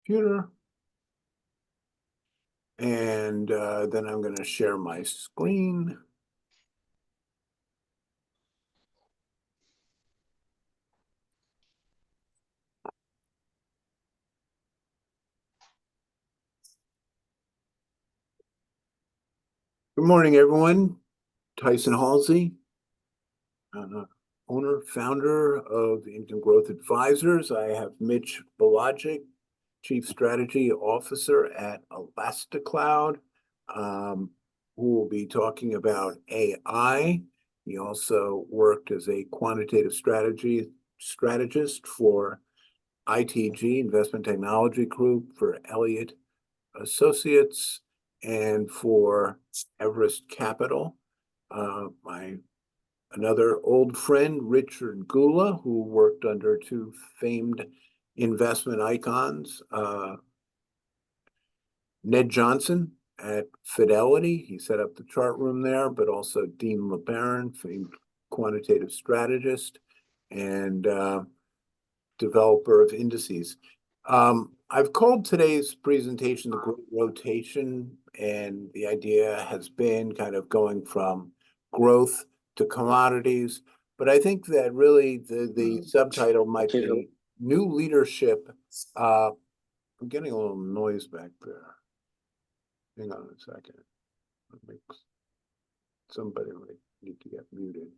computer. And then I'm going to share my screen. Good morning, everyone. Tyson Halsey, owner, founder of Income Growth Advisors. I have Mitch Bulajic, Chief Strategy Officer at ElastiCloud, who will be talking about AI. He also worked as a quantitative strategist for ITG, Investment Technology Group, for Elliott Associates, and for Everest Capital. Another old friend, Richard Gula, who worked under two famed investment icons, Ned Johnson at Fidelity. He set up the chart room there, but also Dean LeBaron, famed quantitative strategist and developer of indices. I've called today's presentation the Great Rotation, and the idea has been kind of going from growth to commodities. But I think that really the subtitle might be New Leadership. I'm getting a little noise back there. Hang on a second. Somebody might need to get muted.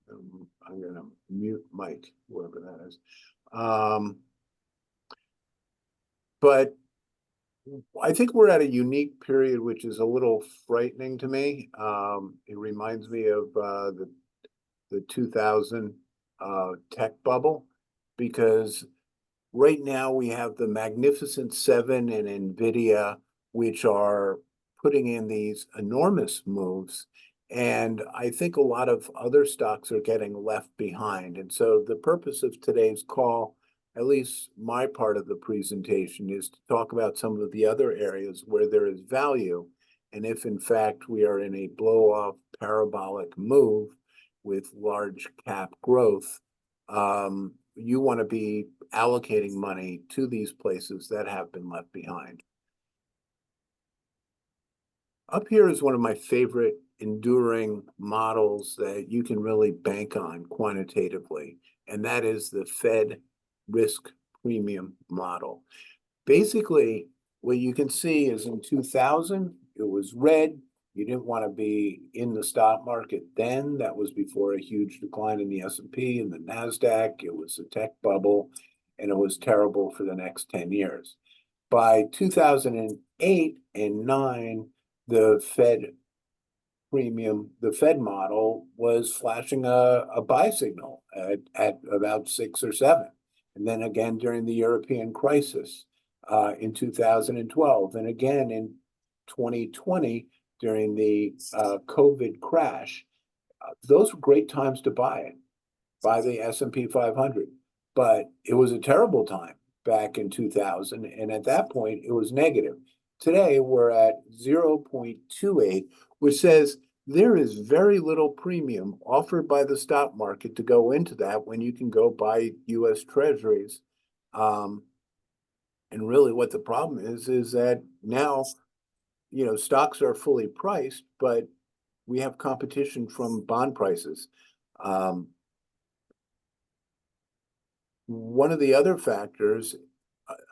I'm going to mute Mike, whoever that is. But I think we're at a unique period, which is a little frightening to me. It reminds me of the 2000 tech bubble, because right now we have the Magnificent Seven and NVIDIA, which are putting in these enormous moves. And I think a lot of other stocks are getting left behind. And so the purpose of today's call, at least my part of the presentation, is to talk about some of the other areas where there is value. And if in fact we are in a blow-off parabolic move with large cap growth, you want to be allocating money to these places that have been left behind. Up here is one of my favorite enduring models that you can really bank on quantitatively, and that is the Fed risk premium model. Basically, what you can see is in 2000, it was red. You didn't want to be in the stock market then. That was before a huge decline in the S&P and the NASDAQ. It was a tech bubble, and it was terrible for the next 10 years. By 2008 and 9, the Fed model was flashing a buy signal at about 6 or 7. And then again during the European crisis in 2012, and again in 2020 during the COVID crash. Those were great times to buy the S&P 500. But it was a terrible time back in 2000, and at that point it was negative. Today we're at 0.28, which says there is very little premium offered by the stock market to go into that when you can go buy U.S. Treasuries. And really what the problem is that now, stocks are fully priced, but we have competition from bond prices. One of the other factors,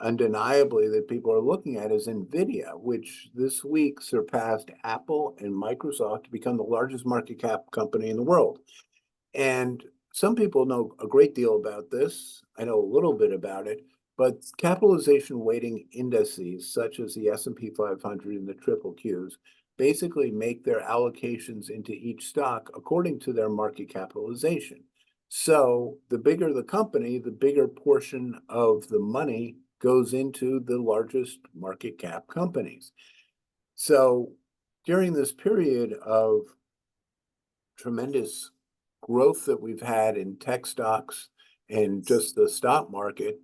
undeniably, that people are looking at is NVIDIA, which this week surpassed Apple and Microsoft to become the largest market cap company in the world. And some people know a great deal about this. I know a little bit about it, but capitalization weighting indices, such as the S&P 500 and the triple Qs, basically make their allocations into each stock according to their market capitalization. So the bigger the company, the bigger portion of the money goes into the largest market cap companies. So during this period of tremendous growth that we've had in tech stocks and just the stock market,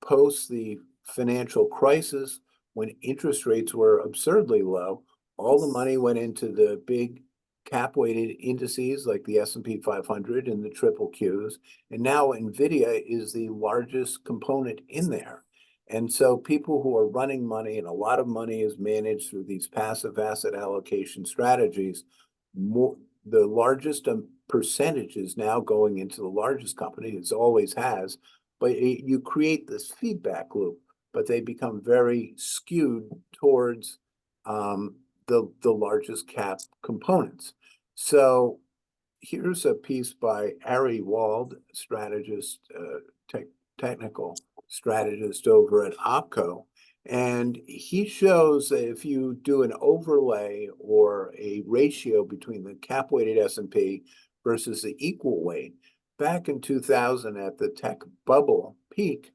post the financial crisis, when interest rates were absurdly low, all the money went into the big cap-weighted indices like the S&P 500 and the triple Qs. And now NVIDIA is the largest component in there. And so people who are running money, and a lot of money is managed through these passive asset allocation strategies, the largest percentage is now going into the largest company, it always has, but you create this feedback loop, but they become very skewed towards the largest cap components. So here's a piece by Ari Wald, strategist, technical strategist over at OPCO. And he shows that if you do an overlay or a ratio between the cap-weighted S&P versus the equal weight, back in 2000 at the tech bubble peak,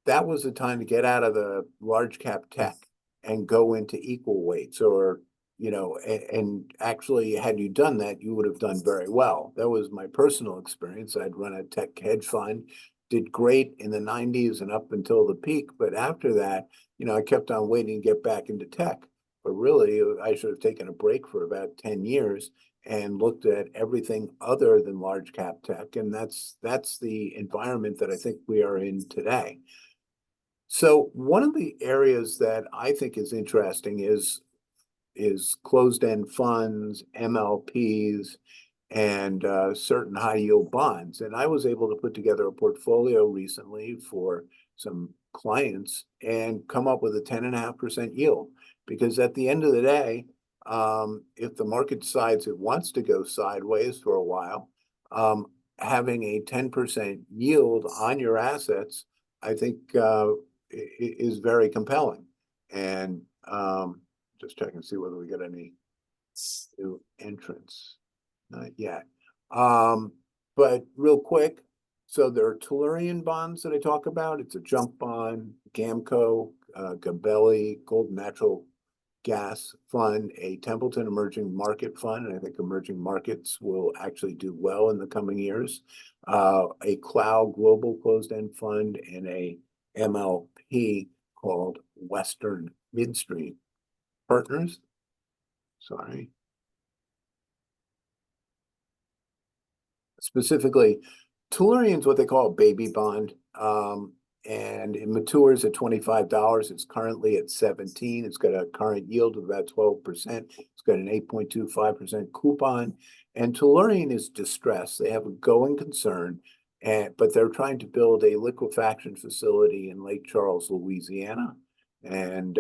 that was the time to get out of the large cap tech and go into equal weights, or and actually, had you done that, you would have done very well. That was my personal experience. I'd run a tech hedge fund, did great in the 90s and up until the peak. But after that, I kept on waiting to get back into tech. But really, I should have taken a break for about 10 years and looked at everything other than large cap tech. And that's the environment that I think we are in today. So one of the areas that I think is interesting is closed-end funds, MLPs, and certain high-yield bonds. And I was able to put together a portfolio recently for some clients and come up with a 10.5% yield. Because at the end of the day, if the market decides it wants to go sideways for a while, having a 10% yield on your assets, I think is very compelling. And just checking to see whether we get any new entrants. Not yet. But real quick, so there are Tellurian bonds that I talk about. It's a junk bond, GAMCO, Gabelli, Gold Natural Gas Fund, a Templeton Emerging Market Fund, and I think emerging markets will actually do well in the coming years. A Cloud Global Closed-End Fund, and a MLP called Western Midstream Partners. Sorry. Specifically, Tellurian's what they call a baby bond, and it matures at $25. It's currently at 17. It's got a current yield of about 12%. It's got an 8.25% coupon, and Tellurian is distressed. They have a going concern, but they're trying to build a liquefaction facility in Lake Charles, Louisiana, and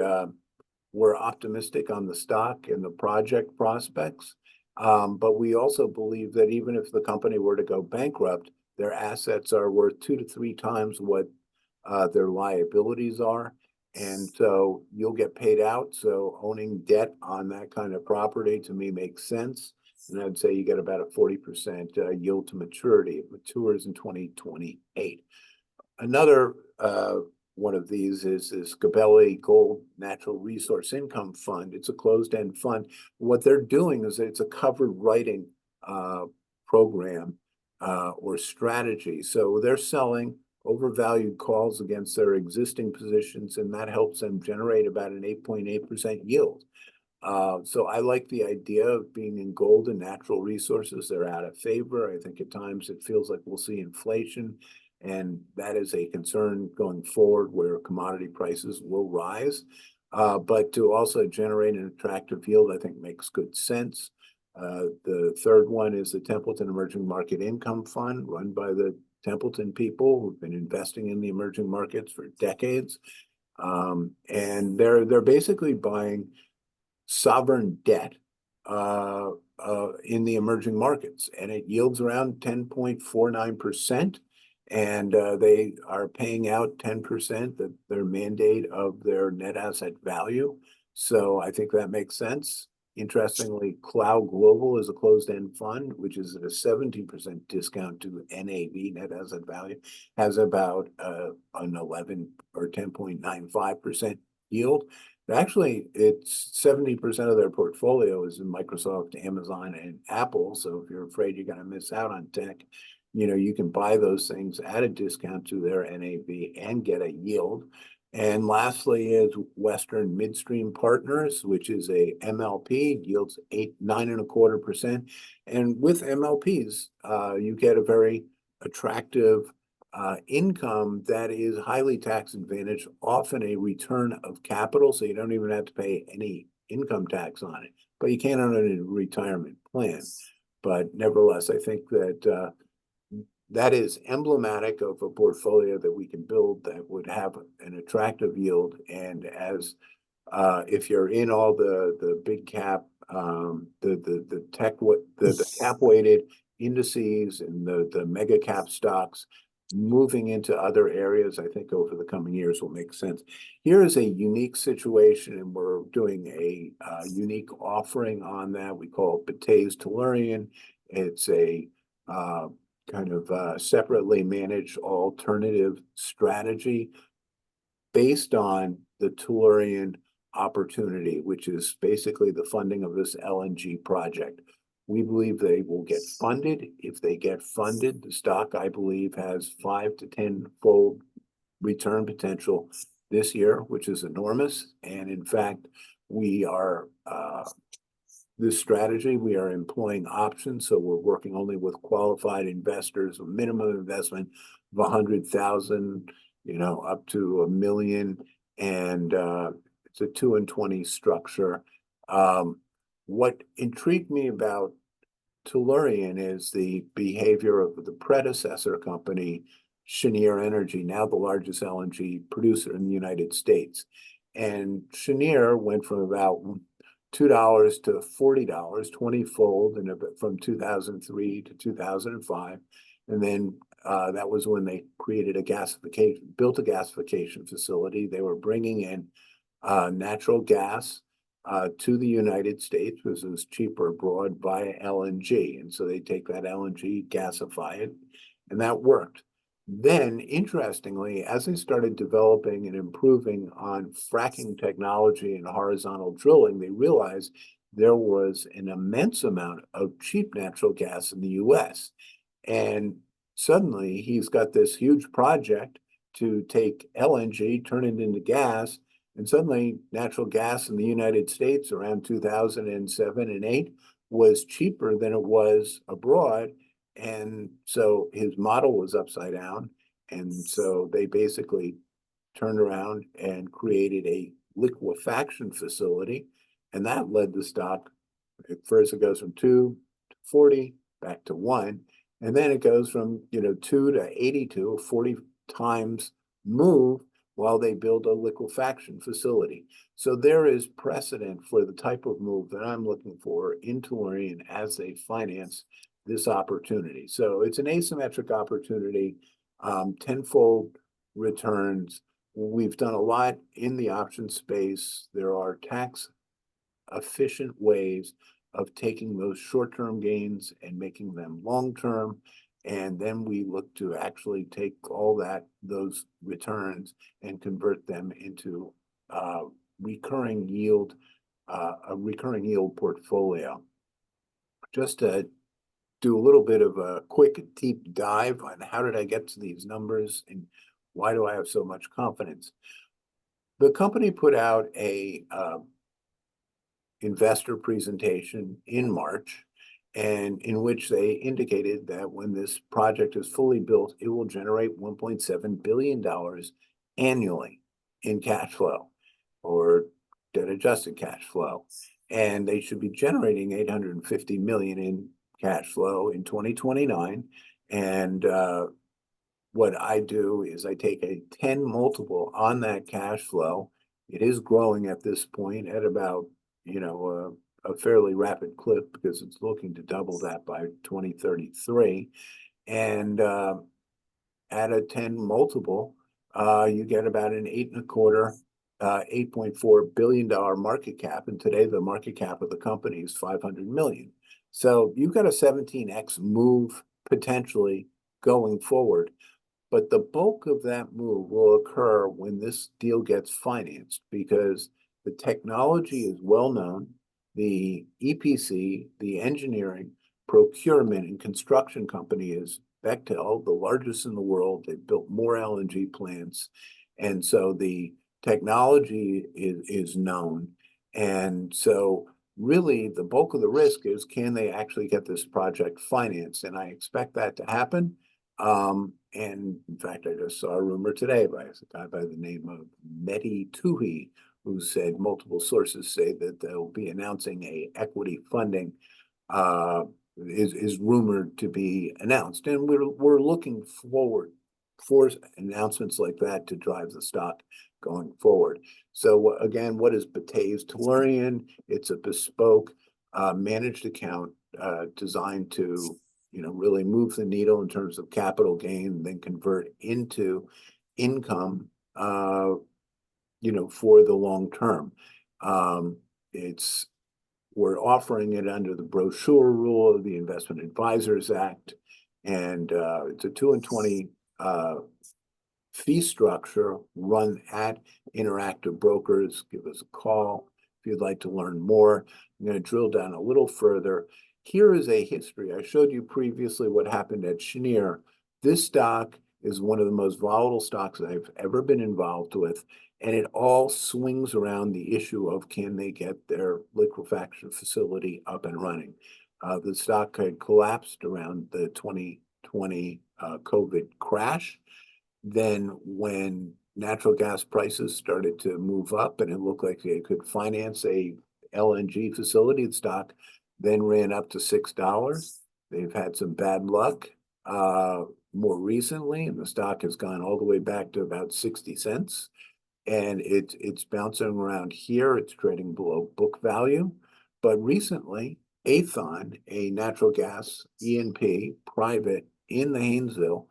we're optimistic on the stock and the project prospects. But we also believe that even if the company were to go bankrupt, their assets are worth 2 to 3 times what their liabilities are. And so you'll get paid out. So owning debt on that kind of property to me makes sense. And I'd say you get about a 40% yield to maturity. It matures in 2028. Another one of these is Gabelli Gold Natural Resource Income Fund. It's a closed-end fund. What they're doing is that it's a covered writing program or strategy. So they're selling overvalued calls against their existing positions, and that helps them generate about an 8.8% yield. So I like the idea of being in gold and natural resources. They're out of favor. I think at times it feels like we'll see inflation, and that is a concern going forward where commodity prices will rise. But to also generate an attractive yield, I think makes good sense. The third one is the Templeton Emerging Market Income Fund, run by the Templeton people who've been investing in the emerging markets for decades. And they're basically buying sovereign debt in the emerging markets, and it yields around 10.49%. And they are paying out 10%, their mandate of their net asset value. So I think that makes sense. Interestingly, Cloud Global is a closed-end fund, which is at a 17% discount to NAV, net asset value, has about an 11 or 10.95% yield. Actually, it's 70% of their portfolio is in Microsoft, Amazon, and Apple. So if you're afraid you're going to miss out on tech, you can buy those things at a discount to their NAV and get a yield. And lastly is Western Midstream Partners, which is a MLP, yields 9.25%. And with MLPs, you get a very attractive income that is highly tax advantaged, often a return of capital, so you don't even have to pay any income tax on it, but you can't own it in a retirement plan. But nevertheless, I think that that is emblematic of a portfolio that we can build that would have an attractive yield. And as if you're in all the big cap, the cap weighted indices and the mega cap stocks moving into other areas, I think over the coming years will make sense. Here is a unique situation, and we're doing a unique offering on that. We call it Batey's Tellurian. It's a kind of separately managed alternative strategy based on the Tellurian opportunity, which is basically the funding of this LNG project. We believe they will get funded. If they get funded, the stock, I believe, has 5 to 10-fold return potential this year, which is enormous. And in fact, we are this strategy, we are employing options. So we're working only with qualified investors, a minimum investment of 100,000, up to $1 million. And it's a 2 and 20 structure. What intrigued me about Tellurian is the behavior of the predecessor company, Cheniere Energy, now the largest LNG producer in the United States. And Cheniere went from about $2 to $40, 20-fold, and from 2003 to 2005. And then that was when they created built a gasification facility. They were bringing in natural gas to the United States, because it was cheaper abroad via LNG. And so they take that LNG, gasify it, and that worked. Then, interestingly, as they started developing and improving on fracking technology and horizontal drilling, they realized there was an immense amount of cheap natural gas in the US. And suddenly he's got this huge project to take LNG, turn it into gas, and suddenly natural gas in the United States around 2007 and 8 was cheaper than it was abroad. And so his model was upside down. And so they basically turned around and created a liquefaction facility. And that led the stock. At first it goes from 2 to 40, back to 1. And then it goes from 2 to 82, a 40 times move while they build a liquefaction facility. So there is precedent for the type of move that I'm looking for in Tellurian as they finance this opportunity. So it's an asymmetric opportunity, 10-fold returns. We've done a lot in the option space. There are tax efficient ways of taking those short-term gains and making them long-term. And then we look to actually take all those returns and convert them into recurring yield, a recurring yield portfolio. Just to do a little bit of a quick deep dive on how did I get to these numbers and why do I have so much confidence? The company put out a investor presentation in March, and in which they indicated that when this project is fully built, it will generate $1.7 billion annually in cash flow, or debt adjusted cash flow. And they should be generating $850 million in cash flow in 2029. And what I do is I take a 10 multiple on that cash flow. It is growing at this point at about, a fairly rapid clip, because it's looking to double that by 2033. And at a 10 multiple, you get about an 8.25, $8.4 billion market cap. And today the market cap of the company is 500 million. So you've got a 17x move potentially going forward. But the bulk of that move will occur when this deal gets financed, because the technology is well known. The EPC, the engineering, procurement, and construction company is Bechtel, the largest in the world. They've built more LNG plants. And so the technology is known. And so really the bulk of the risk is, can they actually get this project financed? And I expect that to happen. And in fact, I just saw a rumor today by a guy by the name of Mehdi Tuhi, who said multiple sources say that they'll be announcing a equity funding is rumored to be announced. And we're looking forward for announcements like that to drive the stock going forward. So again, what is Batey's Tellurian? It's a bespoke managed account designed to really move the needle in terms of capital gain, and then convert into income, for the long term. We're offering it under the brochure rule of the Investment Advisors Act, and it's a 2 and 20 fee structure run at Interactive Brokers. Give us a call if you'd like to learn more. I'm going to drill down a little further. Here is a history. I showed you previously what happened at Cheniere. This stock is one of the most volatile stocks I've ever been involved with, and it all swings around the issue of can they get their liquefaction facility up and running. The stock had collapsed around the 2020 COVID crash. Then when natural gas prices started to move up and it looked like they could finance a LNG facility, the stock then ran up to $6. They've had some bad luck more recently, and the stock has gone all the way back to about 60 cents. And it's bouncing around here. It's trading below book value. But recently, Aethon, a natural gas E&P private in the Haynesville,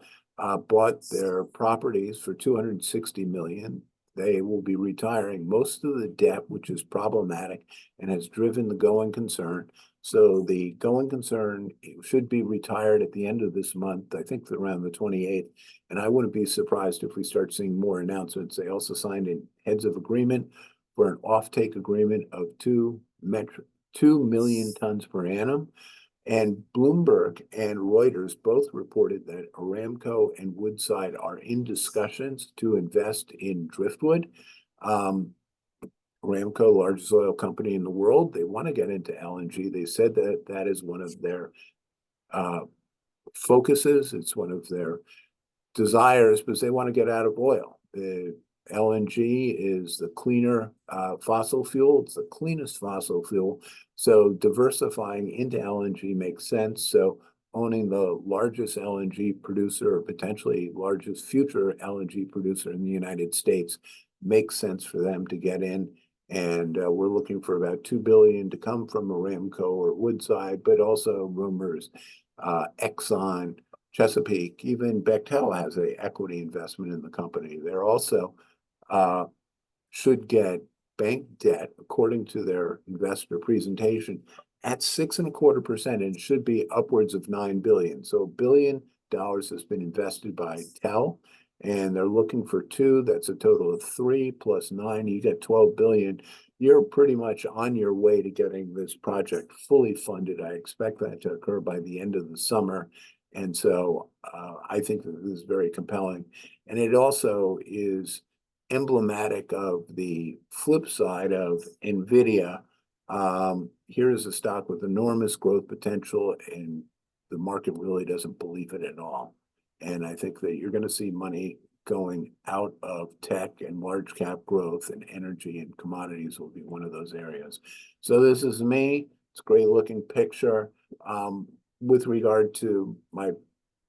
bought their properties for $260 million. They will be retiring most of the debt, which is problematic and has driven the going concern. So the going concern should be retired at the end of this month, I think around the 28th. And I wouldn't be surprised if we start seeing more announcements. They also signed a heads of agreement for an offtake agreement of 2 million tons per annum. And Bloomberg and Reuters both reported that Aramco and Woodside are in discussions to invest in driftwood. Aramco, largest oil company in the world, they want to get into LNG. They said that that is one of their focuses. It's one of their desires because they want to get out of oil. The LNG is the cleaner fossil fuel. It's the cleanest fossil fuel. So diversifying into LNG makes sense. So owning the largest LNG producer or potentially largest future LNG producer in the United States makes sense for them to get in. And we're looking for about $2 billion to come from Aramco or Woodside, but also rumors, Exxon, Chesapeake, even Bechtel has an equity investment in the company. They're also should get bank debt, according to their investor presentation, at 6.25%, and should be upwards of $9 billion. So $1 billion has been invested by TEL, and they're looking for 2. That's a total of 3 plus 9. You get 12 billion. You're pretty much on your way to getting this project fully funded. I expect that to occur by the end of the summer. And so I think that this is very compelling. And it also is emblematic of the flip side of NVIDIA. Here is a stock with enormous growth potential, and the market really doesn't believe it at all. And I think that you're going to see money going out of tech, and large cap growth and energy and commodities will be one of those areas. So this is me. It's a great looking picture. With regard to my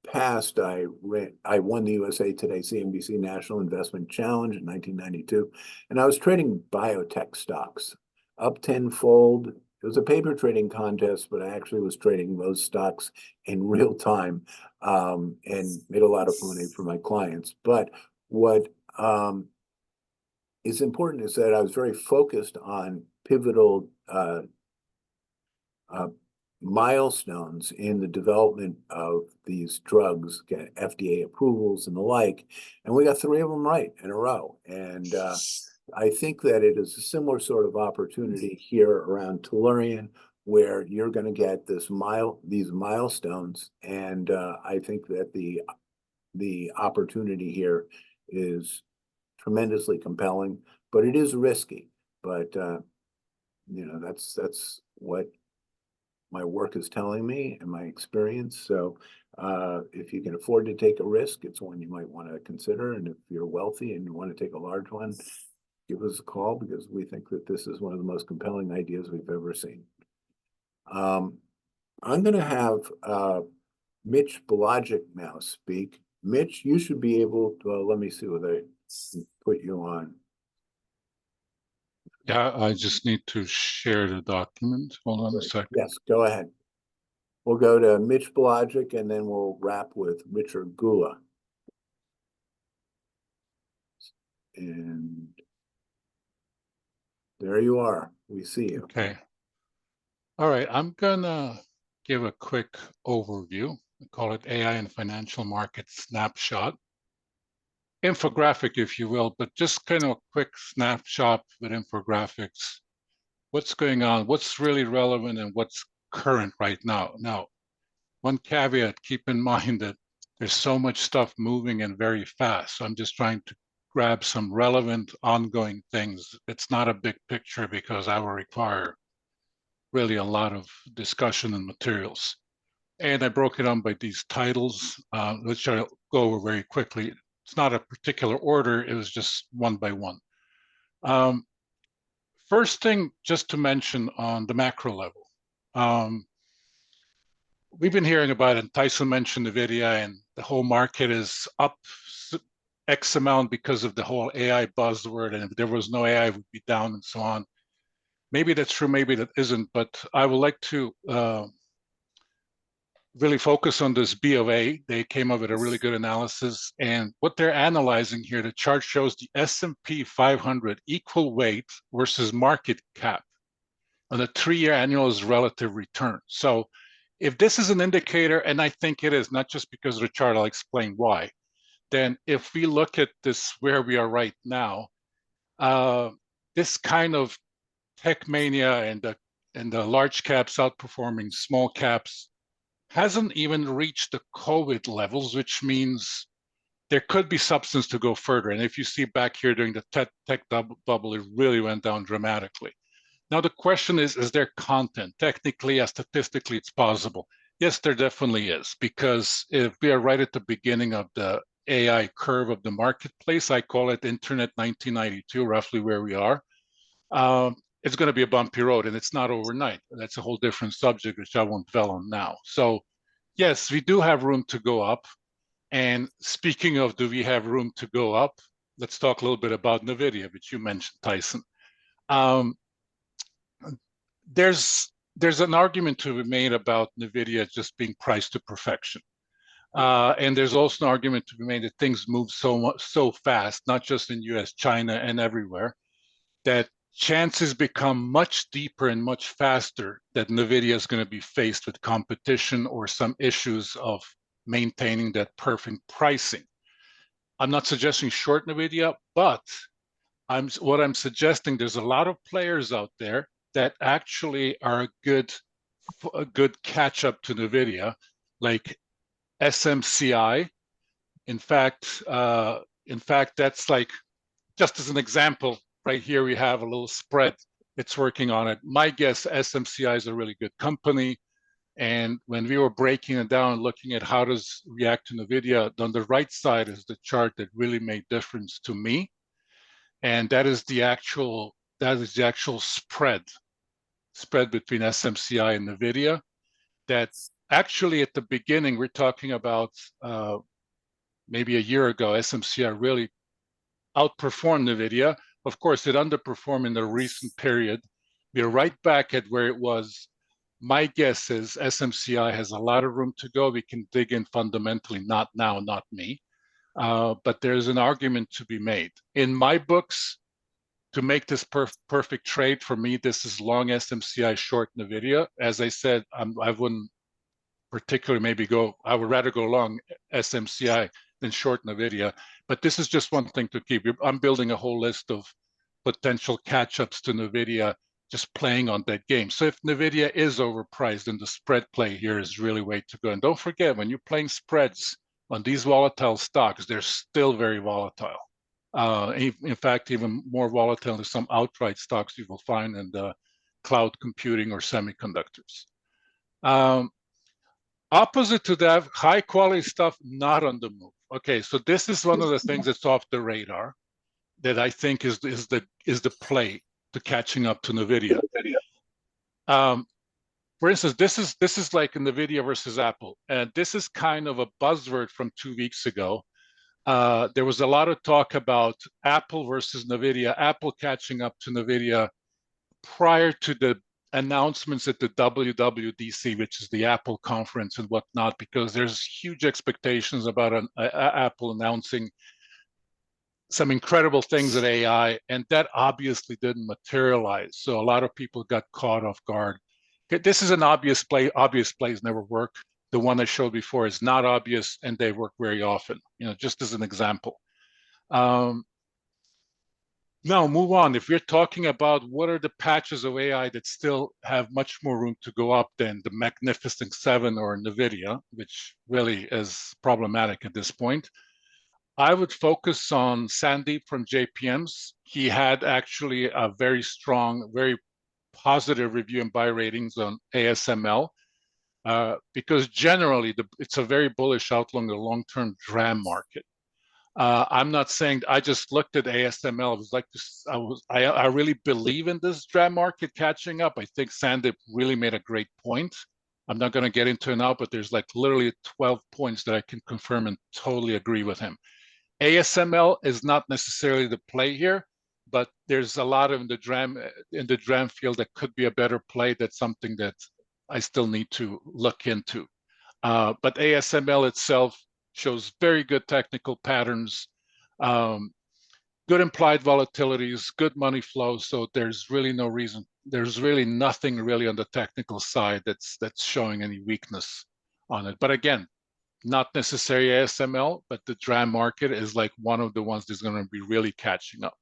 past, I won the USA Today CNBC National Investment Challenge in 1992, and I was trading biotech stocks up tenfold. It was a paper trading contest, but I actually was trading those stocks in real time, and made a lot of money for my clients. But what is important is that I was very focused on pivotal milestones in the development of these drugs, get FDA approvals and the like, and we got 3 of them right in a row. And I think that it is a similar sort of opportunity here around Tellurian, where you're going to get these milestones, and I think that the opportunity here is tremendously compelling, but it is risky. But that's what my work is telling me and my experience. So if you can afford to take a risk, it's one you might want to consider. And if you're wealthy and you want to take a large one, give us a call, because we think that this is one of the most compelling ideas we've ever seen. I'm going to have Mitch Bulajic now speak. Mitch, you should be able to, let me see whether I can put you on. Yeah, I just need to share the document. Hold on a second. Yes, go ahead. We'll go to Mitch Bulajic, and then we'll wrap with Richard Gula. And there you are. We see you. Okay. All right, I'm gonna give a quick overview. We call it AI and Financial Market Snapshot. Infographic, if you will, but just kind of a quick snapshot with infographics. What's going on, what's really relevant, and what's current right now. Now, one caveat, keep in mind that there's so much stuff moving and very fast. So I'm just trying to grab some relevant ongoing things. It's not a big picture because I will require really a lot of discussion and materials. And I broke it down by these titles, which I'll go over very quickly. It's not a particular order, it was just one by one. First thing, just to mention on the macro level. We've been hearing about it, and Tyson mentioned NVIDIA, and the whole market is up X amount because of the whole AI buzzword, and if there was no AI, it would be down and so on. Maybe that's true, maybe that isn't, but I would like to really focus on this B of A. They came up with a really good analysis, and what they're analyzing here, the chart shows the S&P 500 equal weight versus market cap on a 3-year annualized relative return. So if this is an indicator, and I think it is, not just because of the chart, I'll explain why, then if we look at this where we are right now, this kind of tech mania and the large caps outperforming small caps hasn't even reached the COVID levels, which means there could be substance to go further. And if you see back here during the tech bubble, it really went down dramatically. Now, the question is there content? Technically, statistically, it's possible. Yes, there definitely is, because if we are right at the beginning of the AI curve of the marketplace, I call it Internet 1992, roughly where we are, it's going to be a bumpy road, and it's not overnight. That's a whole different subject, which I won't dwell on now. So yes, we do have room to go up. And speaking of do we have room to go up, let's talk a little bit about NVIDIA, which you mentioned, Tyson. There's an argument to be made about NVIDIA just being priced to perfection. And there's also an argument to be made that things move so fast, not just in US, China, and everywhere, that chances become much deeper and much faster that NVIDIA is going to be faced with competition or some issues of maintaining that perfect pricing. I'm not suggesting short NVIDIA, but what I'm suggesting, there's a lot of players out there that actually are a good catch up to NVIDIA, like SMCI. In fact, that's like, just as an example, right here we have a little spread. It's working on it. My guess, SMCI is a really good company. And when we were breaking it down and looking at how does react to NVIDIA, on the right side is the chart that really made difference to me. And that is the actual spread between SMCI and NVIDIA. That actually at the beginning, we're talking about maybe a year ago, SMCI really outperformed NVIDIA. Of course, it underperformed in the recent period. We're right back at where it was. My guess is SMCI has a lot of room to go. We can dig in fundamentally, not now, not me. But there's an argument to be made. In my books, to make this perfect trade, for me, this is long SMCI, short NVIDIA. As I said, I wouldn't particularly I would rather go long SMCI than short NVIDIA. But this is just one thing to keep. I'm building a whole list of potential catch-ups to NVIDIA, just playing on that game. So if NVIDIA is overpriced, then the spread play here is really way to go. And don't forget, when you're playing spreads on these volatile stocks, they're still very volatile. In fact, even more volatile than some outright stocks you will find in the cloud computing or semiconductors. Um, Opposite to that, high quality stuff not on the move. Okay, so this is one of the things that's off the radar that I think is the play to catching up to NVIDIA. For instance, this is like NVIDIA versus Apple, and this is kind of a buzzword from 2 weeks ago. There was a lot of talk about Apple versus NVIDIA, Apple catching up to NVIDIA prior to the announcements at the WWDC, which is the Apple conference and whatnot, because there's huge expectations about Apple announcing some incredible things at AI, and that obviously didn't materialize. So a lot of people got caught off guard. This is an obvious play. Obvious plays never work. The one I showed before is not obvious, and they work very often. Just as an example. Now, move on. If we're talking about what are the patches of AI that still have much more room to go up than the Magnificent Seven or NVIDIA, which really is problematic at this point, I would focus on Sandeep from JPM's. He had actually a very strong, very positive review and buy ratings on ASML because generally it's a very bullish outlook on the long-term DRAM market. I'm not saying I just looked at ASML. I was like, I really believe in this DRAM market catching up. I think Sandeep really made a great point. I'm not going to get into it now, but there's like literally 12 points that I can confirm and totally agree with him. ASML is not necessarily the play here, but there's a lot of in the DRAM field that could be a better play. That's something that I still need to look into. But ASML itself shows very good technical patterns, good implied volatilities, good money flow. So there's really no reason. There's really nothing really on the technical side that's showing any weakness on it. But again, not necessarily ASML, but the DRAM market is like one of the ones that's going to be really catching up.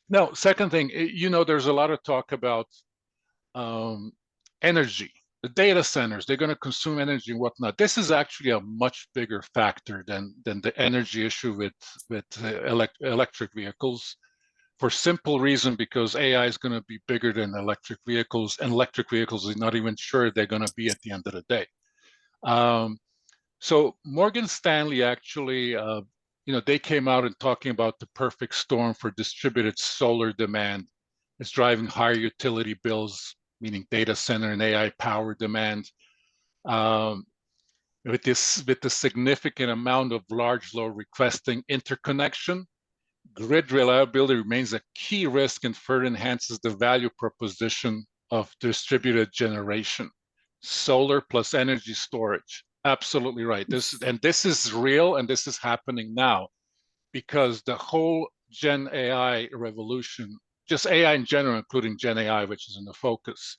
Now, second thing, there's a lot of talk about energy. The data centers, they're going to consume energy and whatnot. This is actually a much bigger factor than the energy issue with electric vehicles, for simple reason because AI is going to be bigger than electric vehicles, and electric vehicles are not even sure they're going to be at the end of the day. So Morgan Stanley actually, they came out and talking about the perfect storm for distributed solar demand. It's driving higher utility bills, meaning data center and AI power demand. With the significant amount of large load requesting interconnection, grid reliability remains a key risk and further enhances the value proposition of distributed generation. Solar plus energy storage. Absolutely right. This is real, and this is happening now because the whole Gen AI revolution, just AI in general, including Gen AI, which is in the focus,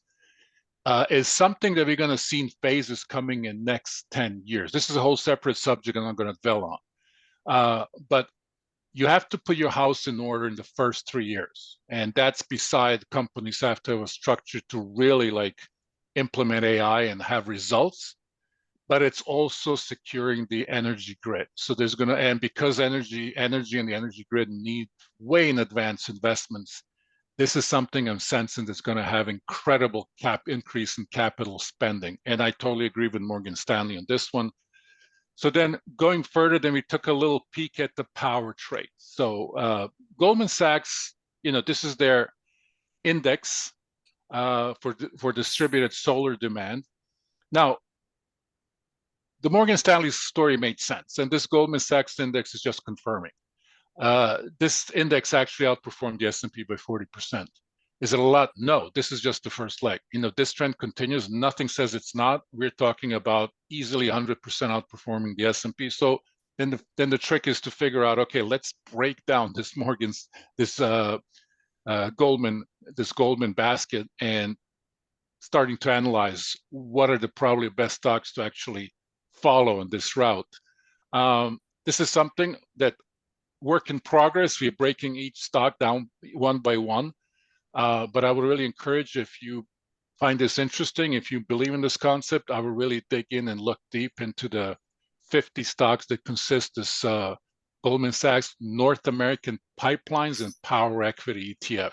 is something that we're going to see in phases coming in next 10 years. This is a whole separate subject I'm not going to dwell on. But you have to put your house in order in the first 3 years. And that's beside companies have to have a structure to really like implement AI and have results. But it's also securing the energy grid. So there's going to, and because energy and the energy grid need way in advance investments, this is something I'm sensing that's going to have incredible increase in capital spending. And I totally agree with Morgan Stanley on this one. So then going further, then we took a little peek at the power trade. So Goldman Sachs, this is their index for distributed solar demand. Now, the Morgan Stanley story made sense, and this Goldman Sachs index is just confirming. This index actually outperformed the S&P by 40%. Is it a lot? No, this is just the first leg. This trend continues. Nothing says it's not. We're talking about easily 100% outperforming the S&P. So then the trick is to figure out, okay, let's break down this Goldman basket and starting to analyze what are the probably best stocks to actually follow in this route. This is something that work in progress. We're breaking each stock down one by one. But I would really encourage, if you find this interesting, if you believe in this concept, I would really dig in and look deep into the 50 stocks that consist this Goldman Sachs North American Pipelines and Power Equity ETF.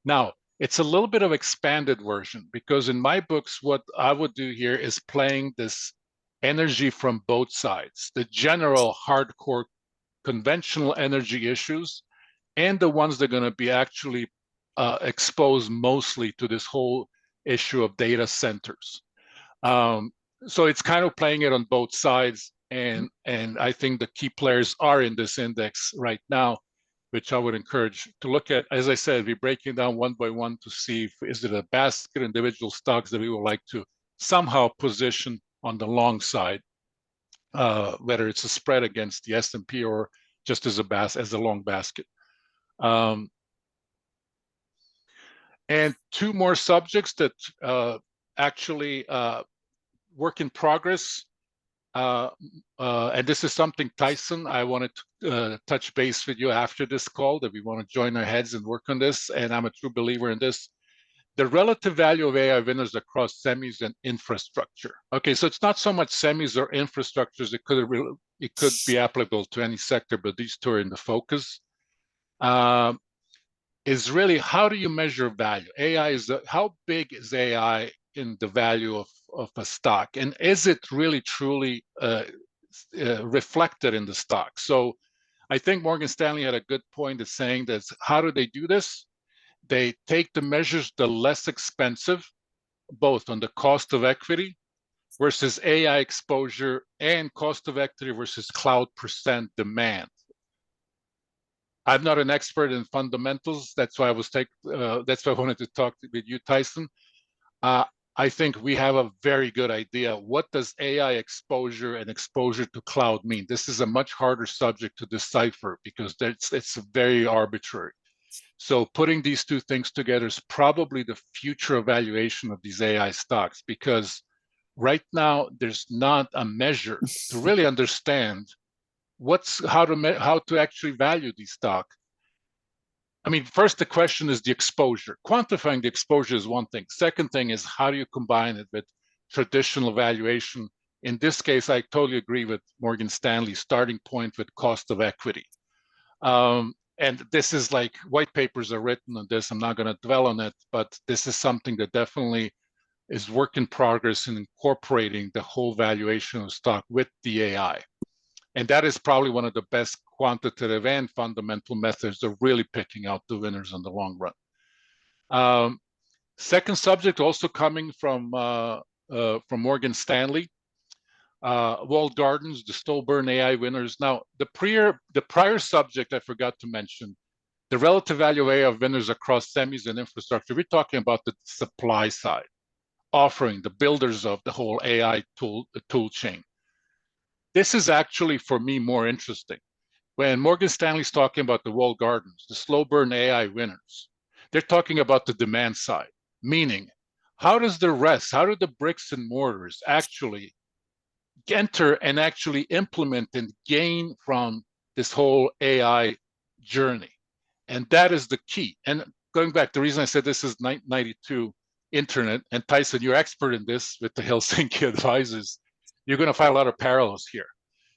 Now, It's a little bit of expanded version, because in my books, what I would do here is playing this energy from both sides, the general hardcore conventional energy issues, and the ones that are going to be actually exposed mostly to this whole issue of data centers. So it's kind of playing it on both sides, and I think the key players are in this index right now, which I would encourage to look at. As I said, we're breaking down one by one to see if is it a basket individual stocks that we would like to somehow position on the long side, whether it's a spread against the S&P or just as a long basket. And two more subjects that actually work in progress. And this is something, Tyson, I wanted to touch base with you after this call, that we want to join our heads and work on this. And I'm a true believer in this. The relative value of AI winners across semis and infrastructure. Okay, so it's not so much semis or infrastructures. It could be applicable to any sector, but these two are in the focus. Is really, how do you measure value? How big is AI in the value of a stock, and is it really truly reflected in the stock? So I think Morgan Stanley had a good point at saying that, how do they do this? They take the measures the less expensive, both on the cost of equity versus AI exposure, and cost of equity versus cloud percent demand. I'm not an expert in fundamentals. That's why that's why I wanted to talk with you, Tyson. I think we have a very good idea. What does AI exposure and exposure to cloud mean? This is a much harder subject to decipher, because it's very arbitrary. So putting these two things together is probably the future evaluation of these AI stocks, because right now there's not a measure to really understand how to actually value these stocks. I mean, first, the question is the exposure. Quantifying the exposure is one thing. Second thing is, how do you combine it with traditional valuation? In this case, I totally agree with Morgan Stanley's starting point with cost of equity. And this is like, white papers are written on this. I'm not going to dwell on it, but this is something that definitely is work in progress in incorporating the whole valuation of stock with the AI. And that is probably one of the best quantitative and fundamental methods of really picking out the winners in the long run. Second subject, also coming from Morgan Stanley, walled gardens, the Stolburn AI winners. Now, the prior subject I forgot to mention, the relative value of AI winners across semis and infrastructure. We're talking about the supply side, offering the builders of the whole AI tool chain. This is actually, for me, more interesting. When Morgan Stanley's talking about the walled gardens, the slow burn AI winners, they're talking about the demand side, meaning, how do the bricks and mortars actually enter and actually implement and gain from this whole AI journey? And that is the key. And going back, the reason I said this is 92 internet, and Tyson, you're expert in this with the Helsinki advisors, you're going to find a lot of parallels here.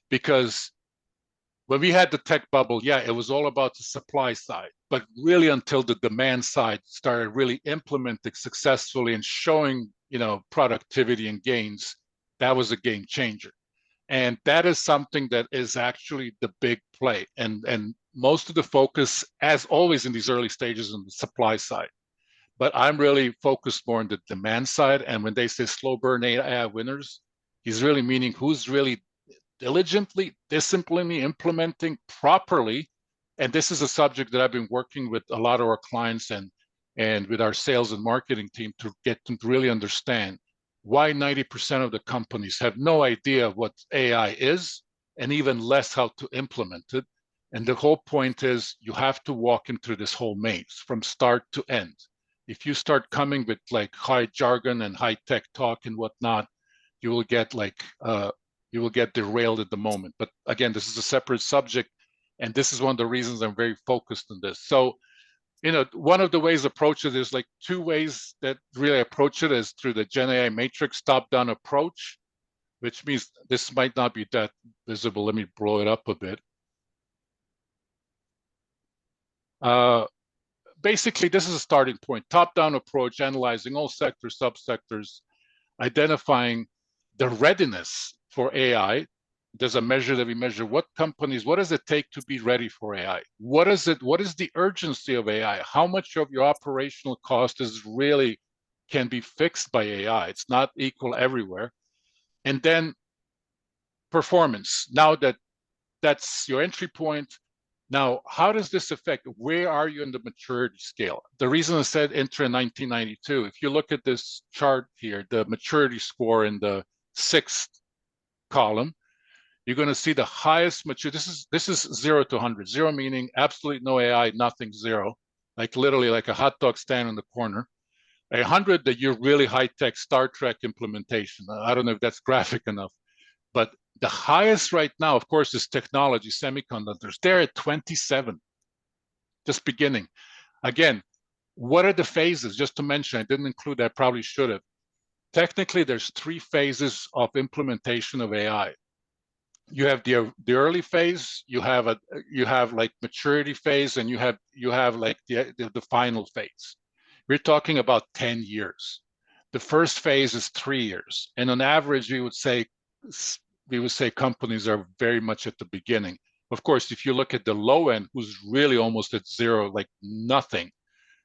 Because when we had the tech bubble, yeah, it was all about the supply side, but really until the demand side started really implementing successfully and showing, productivity and gains, that was a game changer. And that is something that is actually the big play. And most of the focus, as always in these early stages, on the supply side. But I'm really focused more on the demand side. And when they say slow burn AI winners, he's really meaning who's really diligently, disciplinedly implementing properly. And this is a subject that I've been working with a lot of our clients and with our sales and marketing team to get them to really understand why 90% of the companies have no idea what AI is, and even less how to implement it. And the whole point is, you have to walk into this whole maze from start to end. If you start coming with like high jargon and high tech talk and whatnot, you will get derailed at the moment. But again, this is a separate subject, and this is one of the reasons I'm very focused on this. So, one of the ways to approach it is like two ways that really approach it is through the Gen AI matrix top-down approach, which means this might not be that visible. Let me blow it up a bit. basically, this is a starting point, top-down approach, analyzing all sectors, subsectors, identifying the readiness for AI. There's a measure that we measure what companies, what does it take to be ready for AI? What is the urgency of AI? How much of your operational cost is really can be fixed by AI? It's not equal everywhere. And then performance. Now that's your entry point. Now, how does this affect? Where are you in the maturity scale? The reason I said enter in 1992, if you look at this chart here, the maturity score in the sixth column, you're going to see the highest maturity. This is 0 to 100. 0 meaning absolutely no AI, nothing, 0. Like literally like a hot dog stand in the corner. 100 that you're really high-tech Star Trek implementation. I don't know if that's graphic enough, but the highest right now, of course, is technology, semiconductors. They're at 27, just beginning. Again, what are the phases? Just to mention, I didn't include that, probably should have. Technically, there's 3 phases of implementation of AI. You have the early phase, you have like maturity phase, and you have like the final phase. We're talking about 10 years. The first phase is 3 years, and on average, we would say companies are very much at the beginning. Of course, if you look at the low end, who's really almost at 0, like nothing,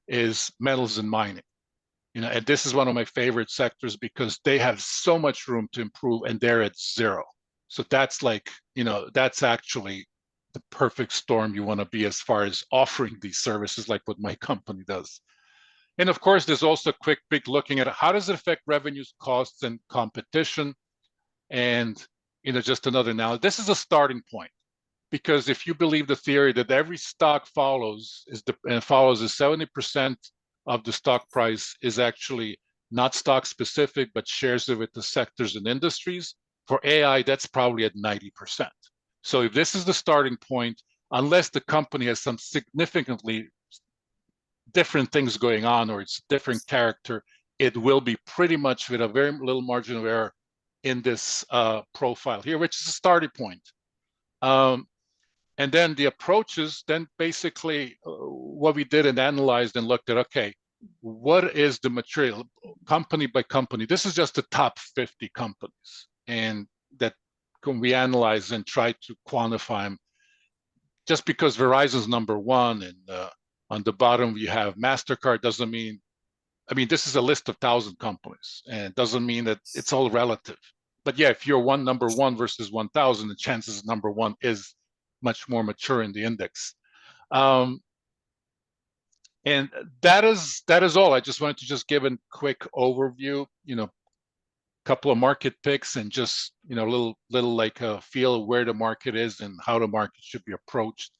is metals and mining. And this is one of my favorite sectors because they have so much room to improve, and they're at 0. So that's like, that's actually the perfect storm you want to be as far as offering these services like what my company does. And of course, there's also a quick peek looking at how does it affect revenues, costs, and competition. And, just another analogy. This is a starting point, because if you believe the theory that every stock follows is 70% of the stock price is actually not stock specific, but shares it with the sectors and industries. For AI, that's probably at 90%. So if this is the starting point, unless the company has some significantly different things going on or it's different character, it will be pretty much with a very little margin of error in this profile here, which is a starting point. And then the approaches, then basically what we did and analyzed and looked at, okay, what is the material company by company? This is just the top 50 companies, and that can we analyze and try to quantify them. Just because Verizon's number 1 and on the bottom you have MasterCard doesn't mean, this is a list of 1,000 companies, and it doesn't mean that it's all relative. But yeah, if you're number 1 versus 1,000, the chances number 1 is much more mature in the index. And that is all. I just wanted to just give a quick overview, couple of market picks and just, little like a feel of where the market is and how the market should be approached.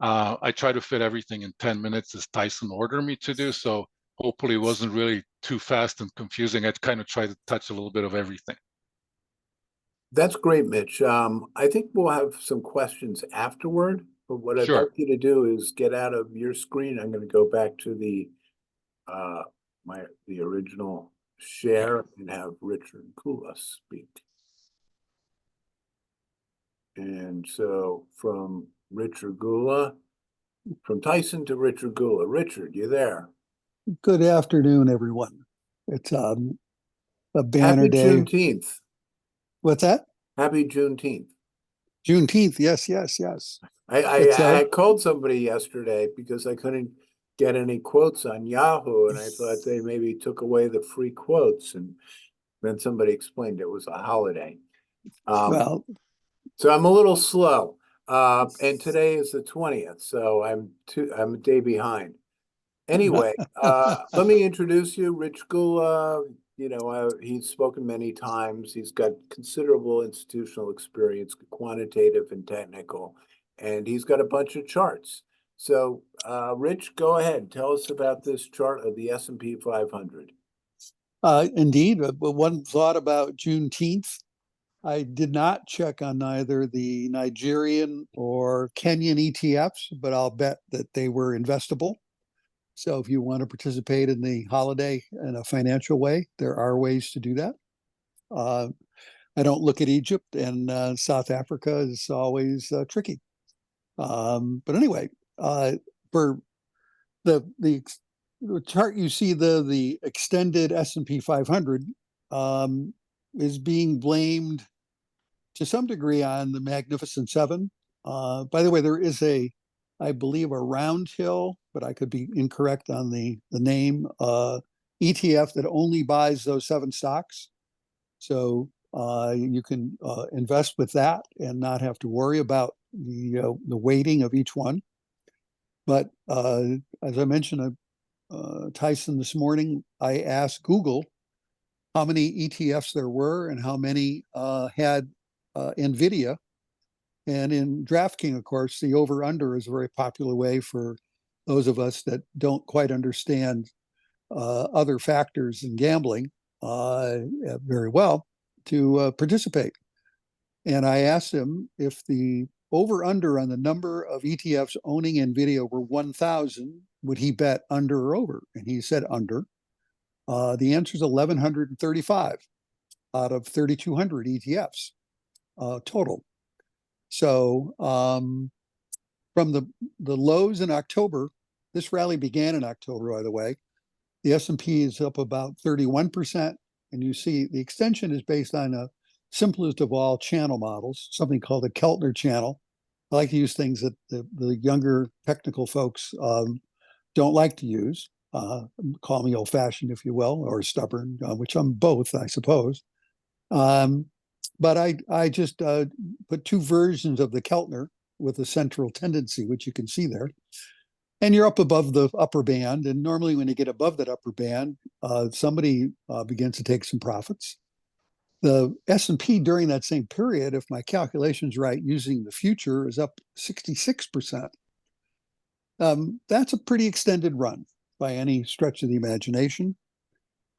I try to fit everything in 10 minutes as Tyson ordered me to do. So hopefully it wasn't really too fast and confusing. I kind of tried to touch a little bit of everything. That's great, Mitch. I think we'll have some questions afterward, but what I'd like you to do is get out of your screen. I'm going to go back to the original share and have Richard Gula speak. And so from Richard Gula, from Tyson to Richard Gula. Richard, you there? Good afternoon, everyone. It's a banner Happy day. Juneteenth. What's that? Happy Juneteenth. Juneteenth, yes. I called somebody yesterday because I couldn't get any quotes on Yahoo, and I thought they maybe took away the free quotes, and then somebody explained it was a holiday. Well, so I'm a little slow, and today is the 20th, so I'm a day behind. Anyway, let me introduce you, Rich Gula. He's spoken many times. He's got considerable institutional experience, quantitative and technical, and he's got a bunch of charts. So, Rich, go ahead. Tell us about this chart of the S&P 500. Indeed, but one thought about Juneteenth. I did not check on either the Nigerian or Kenyan ETFs, but I'll bet that they were investable. So if you want to participate in the holiday in a financial way, there are ways to do that. I don't look at Egypt, and South Africa is always tricky. But anyway, for the chart you see, the extended S&P 500 is being blamed to some degree on the Magnificent Seven. By the way, there is I believe, a Round Hill, but I could be incorrect on the name, ETF that only buys those 7 stocks. So you can invest with that and not have to worry about the weighting of each one. But as I mentioned, Tyson, this morning, I asked Google how many ETFs there were and how many had NVIDIA. And in DraftKings, of course, the over-under is a very popular way for those of us that don't quite understand other factors in gambling very well to participate. And I asked him if the over-under on the number of ETFs owning NVIDIA were 1,000, would he bet under or over? And he said under. The answer is 1,135 out of 3,200 ETFs total. So from the lows in October, this rally began in October, by the way. The S&P is up about 31%, and you see the extension is based on a simplest of all channel models, something called the Keltner channel. I like to use things that the younger technical folks don't like to use. Call me old-fashioned, if you will, or stubborn, which I'm both, I suppose. But I just put 2 versions of the Keltner with a central tendency, which you can see there. And you're up above the upper band. And normally when you get above that upper band, somebody begins to take some profits. The S&P during that same period, if my calculation's right, using the future, is up 66%. That's a pretty extended run by any stretch of the imagination.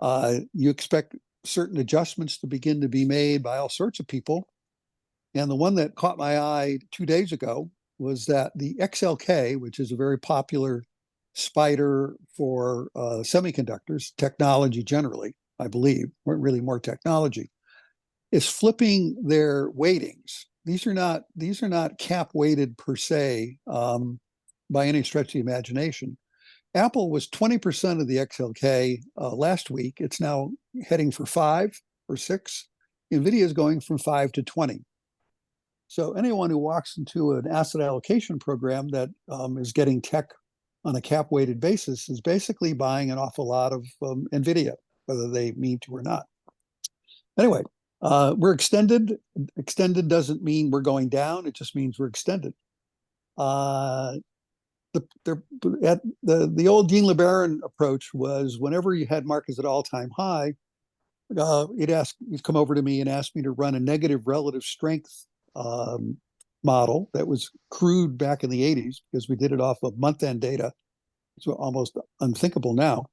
You expect certain adjustments to begin to be made by all sorts of people. And the one that caught my eye 2 days ago was that the XLK, which is a very popular spider for semiconductors, technology generally, I believe, really more technology, is flipping their weightings. These are not cap weighted per se by any stretch of the imagination. Apple was 20% of the XLK last week. It's now heading for 5 or 6. NVIDIA is going from 5 to 20. So anyone who walks into an asset allocation program that is getting tech on a cap weighted basis is basically buying an awful lot of NVIDIA, whether they mean to or not. Anyway, we're extended. Extended doesn't mean we're going down. It just means we're extended. The old Dean LeBaron approach was whenever you had markets at all-time high, he'd come over to me and ask me to run a negative relative strength model that was crude back in the 80s because we did it off of month-end data. It's almost unthinkable now.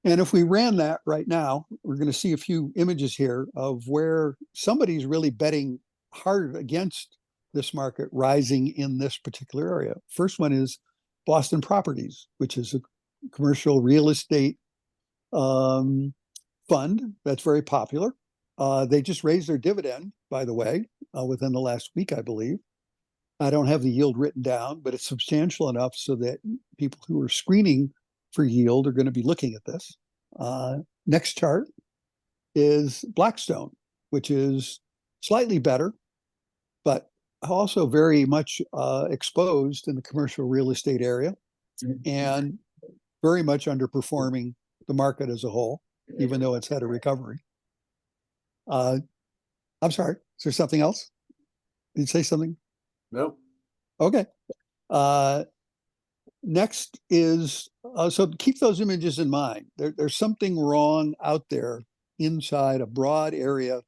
And if we ran that right now, we're going to see a few images here of where somebody's really betting hard against this market rising in this particular area. First one is Boston Properties, which is a commercial real estate fund that's very popular. They just raised their dividend, by the way, within the last week, I believe. I don't have the yield written down, but it's substantial enough so that people who are screening for yield are going to be looking at this. Next chart is Blackstone, which is slightly better, but also very much exposed in the commercial real estate area and very much underperforming the market as a whole, even though it's had a recovery. I'm sorry, is there something else? Did you say something? No. Okay. Next is, so keep those images in mind. There's something wrong out there inside a broad area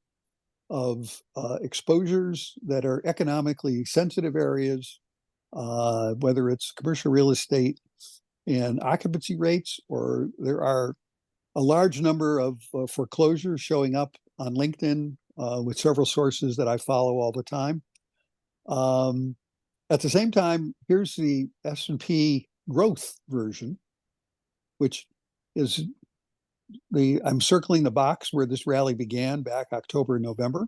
of exposures that are economically sensitive areas, whether it's commercial real estate and occupancy rates, or there are a large number of foreclosures showing up on LinkedIn with several sources that I follow all the time. At the same time, here's the S&P growth version, which is I'm circling the box where this rally began back October and November.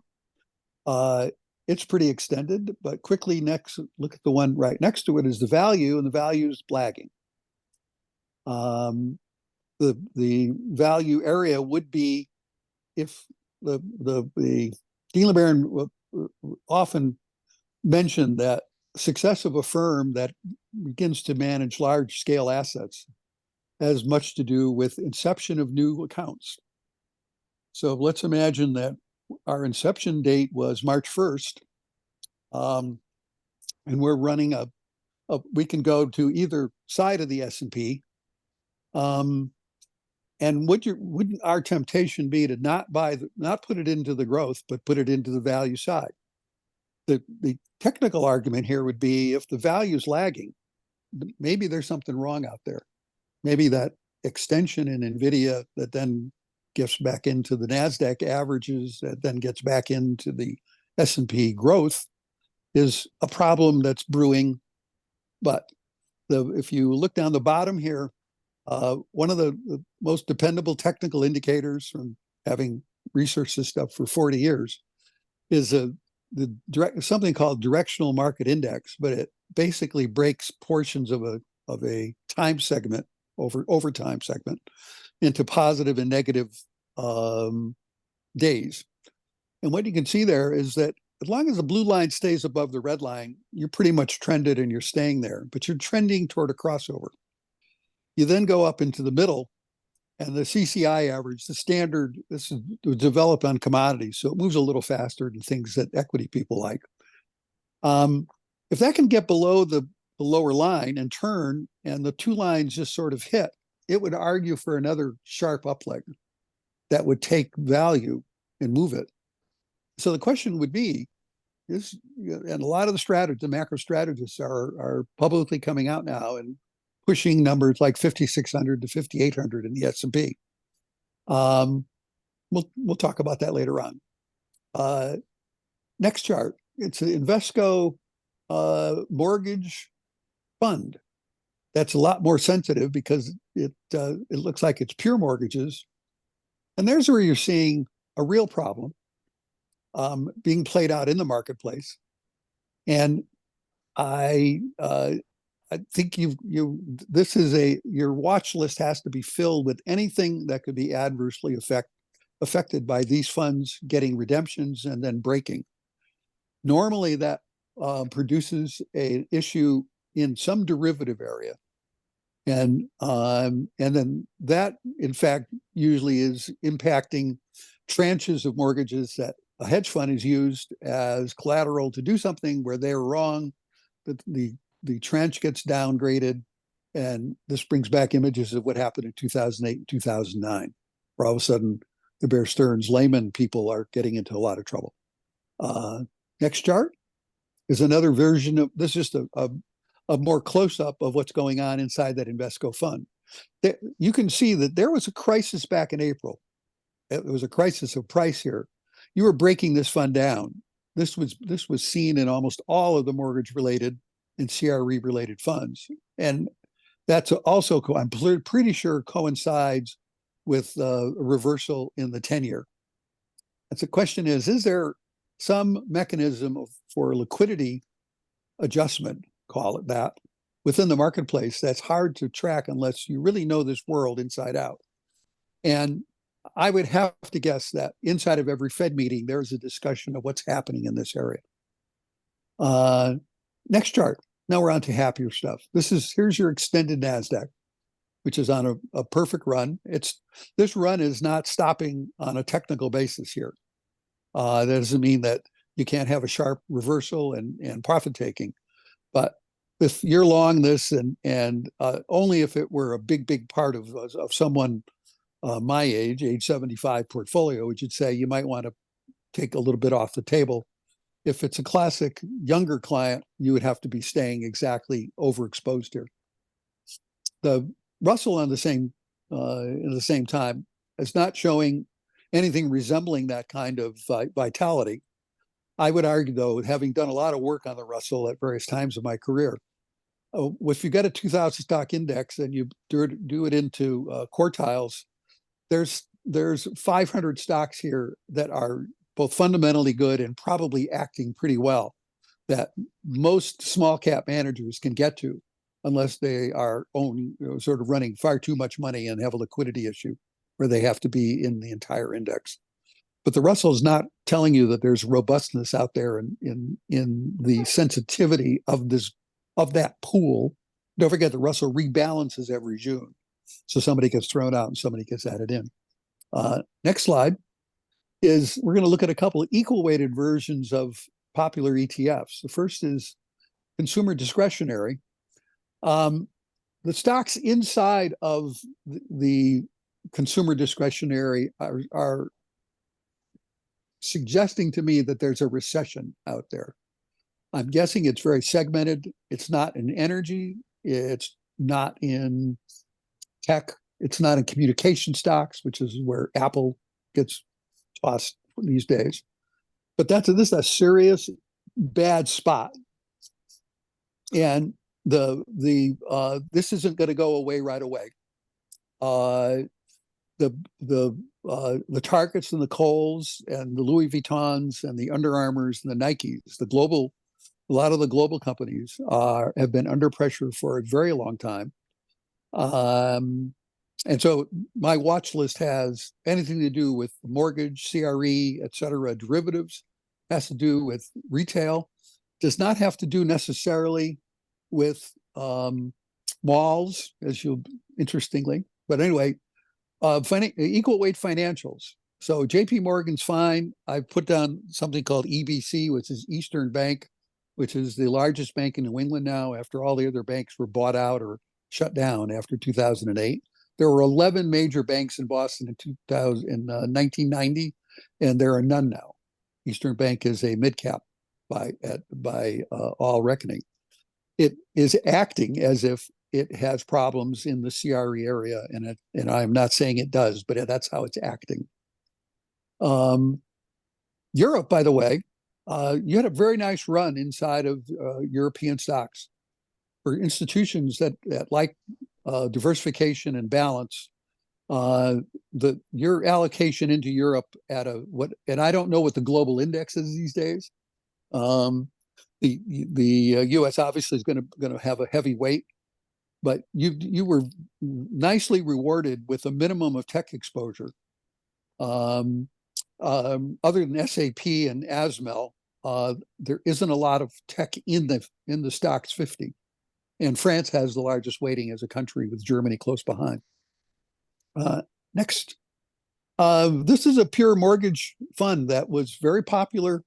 It's pretty extended, but quickly next, look at the one right next to it is the value, and the value is lagging. The value area would be if the Dean LeBaron often mentioned that success of a firm that begins to manage large scale assets has much to do with inception of new accounts. So let's imagine that our inception date was March 1st, and we're running we can go to either side of the S&P. And wouldn't our temptation be to not put it into the growth, but put it into the value side? The technical argument here would be if the value is lagging, maybe there's something wrong out there. Maybe that extension in NVIDIA that then gets back into the NASDAQ averages, that then gets back into the S&P growth is a problem that's brewing. But if you look down the bottom here, one of the most dependable technical indicators from having researched this stuff for 40 years is something called directional market index, but it basically breaks portions of a time segment over time segment into positive and negative days. And what you can see there is that as long as the blue line stays above the red line, you're pretty much trended and you're staying there, but you're trending toward a crossover. You then go up into the middle, and the CCI average, the standard, this is developed on commodities, so it moves a little faster than things that equity people like. If that can get below the lower line and turn, and the two lines just sort of hit, it would argue for another sharp up leg that would take value and move it. So the question would be, and a lot of the macro strategists are publicly coming out now and pushing numbers like 5,600 to 5,800 in the S&P. We'll talk about that later on. Next chart, it's an Invesco mortgage fund. That's a lot more sensitive because it looks like it's pure mortgages. And there's where you're seeing a real problem being played out in the marketplace. And I think your watch list has to be filled with anything that could be adversely affected by these funds getting redemptions and then breaking. Normally that produces an issue in some derivative area. And then that, in fact, usually is impacting tranches of mortgages that a hedge fund is used as collateral to do something where they're wrong. The tranche gets downgraded, and this brings back images of what happened in 2008 and 2009, where all of a sudden the Bear Stearns layman people are getting into a lot of trouble. Next chart is another version of this, just a more close-up of what's going on inside that Invesco fund. You can see that there was a crisis back in April. It was a crisis of price here. You were breaking this fund down. This was seen in almost all of the mortgage-related and CRE-related funds. And that's also, I'm pretty sure, coincides with a reversal in the 10-year. And the question is there some mechanism for liquidity adjustment, call it that, within the marketplace that's hard to track unless you really know this world inside out? And I would have to guess that inside of every Fed meeting, there's a discussion of what's happening in this area. Next chart. Now we're on to happier stuff. Here's your extended NASDAQ, which is on a perfect run. This run is not stopping on a technical basis here. That doesn't mean that you can't have a sharp reversal and profit taking, but if you're long this and only if it were a big part of someone my age 75 portfolio, which you'd say you might want to take a little bit off the table. If it's a classic younger client, you would have to be staying exactly overexposed here. The Russell in the same time is not showing anything resembling that kind of vitality. I would argue, though, having done a lot of work on the Russell at various times of my career, if you got a 2,000 stock index and you do it into quartiles, there's 500 stocks here that are both fundamentally good and probably acting pretty well that most small cap managers can get to. unless they are sort of running far too much money and have a liquidity issue where they have to be in the entire index. But the Russell is not telling you that there's robustness out there in the sensitivity of that pool. Don't forget the Russell rebalances every June. So somebody gets thrown out and somebody gets added in. Next slide is we're going to look at a couple of equal weighted versions of popular ETFs. The first is consumer discretionary. The stocks inside of the consumer discretionary are suggesting to me that there's a recession out there. I'm guessing it's very segmented. It's not in energy. It's not in tech. It's not in communication stocks, which is where Apple gets tossed these days. But this is a serious bad spot. And this isn't going to go away right away. The Targets and the Kohl's and the Louis Vuittons and the Under Armours and the Nikes, a lot of the global companies have been under pressure for a very long time. And so my watch list has anything to do with mortgage, CRE, et cetera, derivatives, has to do with retail, does not have to do necessarily with malls, interestingly. But anyway, equal weight financials. So JP Morgan's fine. I put down something called EBC, which is Eastern Bank, which is the largest bank in New England now after all the other banks were bought out or shut down after 2008. There were 11 major banks in Boston in 1990, and there are none now. Eastern Bank is a mid-cap by all reckoning. It is acting as if it has problems in the CRE area, and I'm not saying it does, but that's how it's acting. Europe, by the way, you had a very nice run inside of European stocks for institutions that like diversification and balance. Your allocation into Europe and I don't know what the global index is these days. The U.S. obviously is going to have a heavy weight, but you were nicely rewarded with a minimum of tech exposure. Other than SAP and Asmel, there isn't a lot of tech in the stocks 50, and France has the largest weighting as a country, with Germany close behind. Next, this is a pure mortgage fund that was very popular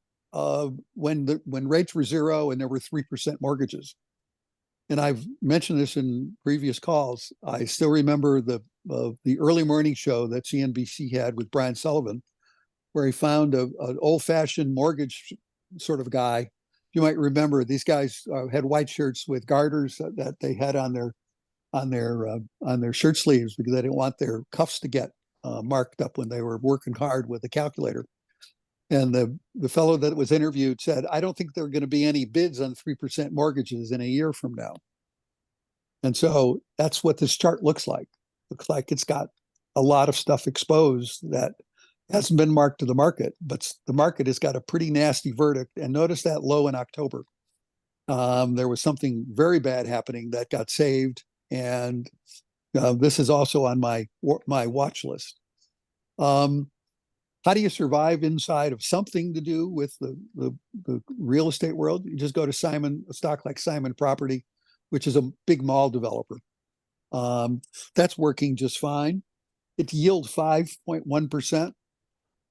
when rates were zero and there were 3% mortgages. And I've mentioned this in previous calls. I still remember the early morning show that CNBC had with Brian Sullivan, where he found an old-fashioned mortgage sort of guy. You might remember these guys had white shirts with garters that they had on their shirt sleeves because they didn't want their cuffs to get marked up when they were working hard with the calculator. And the fellow that was interviewed said, "I don't think there are going to be any bids on 3% mortgages in a year from now." And so that's what this chart looks like. Looks like it's got a lot of stuff exposed that hasn't been marked to the market, but the market has got a pretty nasty verdict. And notice that low in October. There was something very bad happening that got saved. And this is also on my watch list. How do you survive inside of something to do with the real estate world? You just go to a stock like Simon Property, which is a big mall developer. That's working just fine. It yield 5.1%.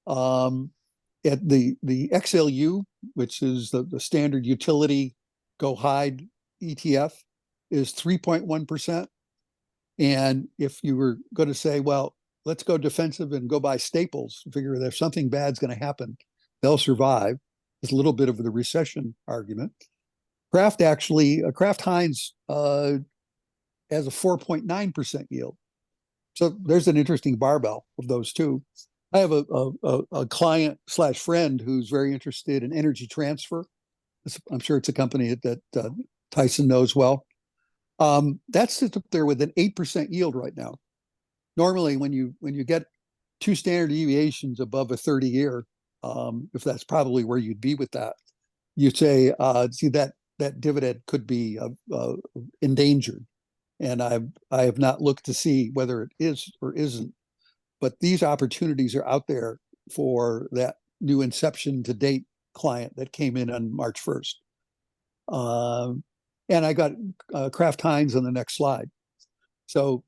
At the XLU, which is the standard utility go hide ETF, is 3.1%. And if you were going to say, well, let's go defensive and go buy Staples, figure that if something bad's going to happen, they'll survive. There's a little bit of the recession argument. Kraft Heinz has a 4.9% yield. So there's an interesting barbell of those two. I have a client / friend who's very interested in Energy Transfer. I'm sure it's a company that Tyson knows well. That's up there with an 8% yield right now. Normally, when you get two standard deviations above a 30-year, if that's probably where you'd be with that, you'd say, see that that dividend could be endangered. And I have not looked to see whether it is or isn't. But these opportunities are out there for that new inception to date client that came in on March 1st. And I got Kraft Heinz on the next slide. So,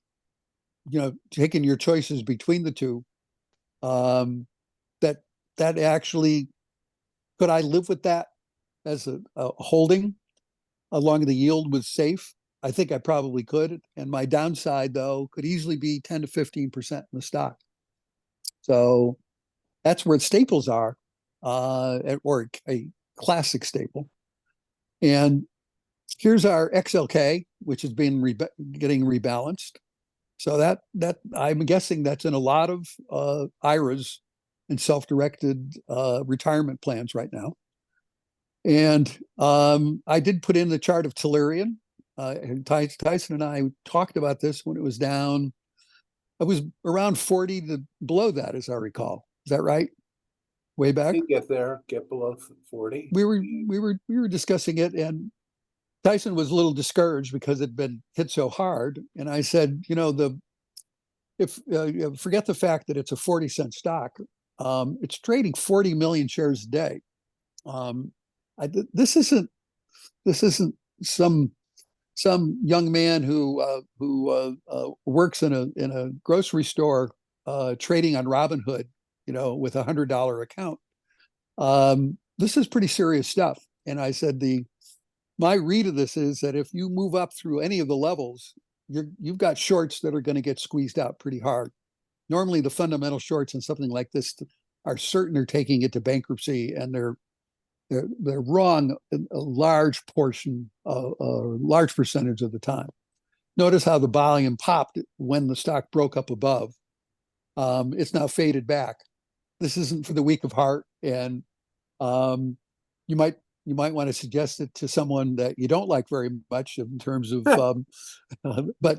taking your choices between the two, that actually, could I live with that as a holding along the yield was safe? I think I probably could. And my downside, though, could easily be 10 to 15% in the stock. So that's where staples are, or a classic staple. And here's our XLK, which has been getting rebalanced. So that I'm guessing that's in a lot of IRAs and self-directed retirement plans right now. And I did put in the chart of Tellurian. And Tyson and I talked about this when it was down. It was around 40 to below that, as I recall. Is that right? Way back? You get there, get below 40. We were discussing it, and Tyson was a little discouraged because it'd been hit so hard. And I said, forget the fact that it's a 40-cent stock. It's trading 40 million shares a day. This isn't some young man who works in a grocery store trading on Robinhood, with $100 account. This is pretty serious stuff. And I said my read of this is that if you move up through any of the levels, you've got shorts that are going to get squeezed out pretty hard. Normally, the fundamental shorts in something like this are certain they're taking it to bankruptcy, and they're wrong a large portion, a large percentage of the time. Notice how the volume popped when the stock broke up above. It's now faded back. This isn't for the weak of heart, and you might want to suggest it to someone that you don't like very much in terms of. But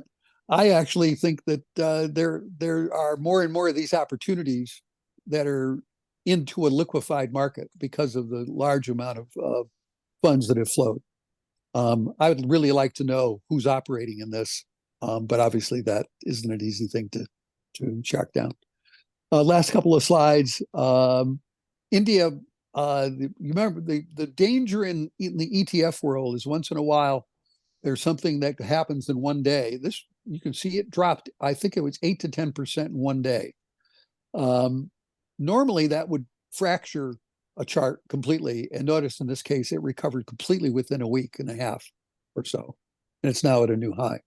I actually think that there are more and more of these opportunities that are into a liquefied market because of the large amount of funds that have flowed. I would really like to know who's operating in this, but obviously that isn't an easy thing to track down. Last couple of slides. India, you remember the danger in the ETF world is once in a while there's something that happens in one day. This, you can see it dropped, I think it was 8 to 10% in one day. Normally that would fracture a chart completely, and notice in this case it recovered completely within a week and a half or so, and it's now at a new high.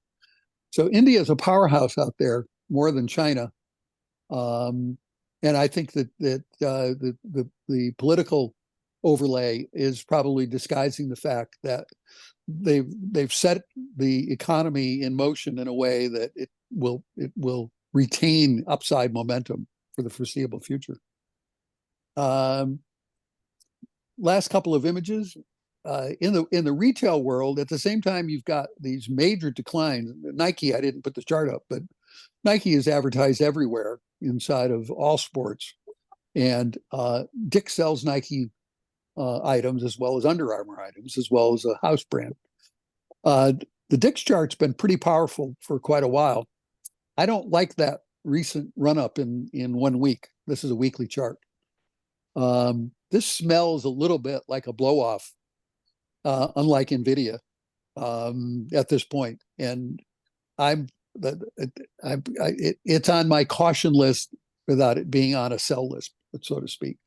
So India is a powerhouse out there, more than China, and I think that the political overlay is probably disguising the fact that they've set the economy in motion in a way that it will retain upside momentum for the foreseeable future. Last couple of images. In the retail world, at the same time, you've got these major declines. Nike, I didn't put the chart up, but Nike is advertised everywhere inside of all sports. And Dick's sells Nike items as well as Under Armour items, as well as a house brand. The Dick's chart's been pretty powerful for quite a while. I don't like that recent run up in 1 week. This is a weekly chart. This smells a little bit like a blow off, unlike Nvidia at this point. And it's on my caution list without it being on a sell list, so to speak.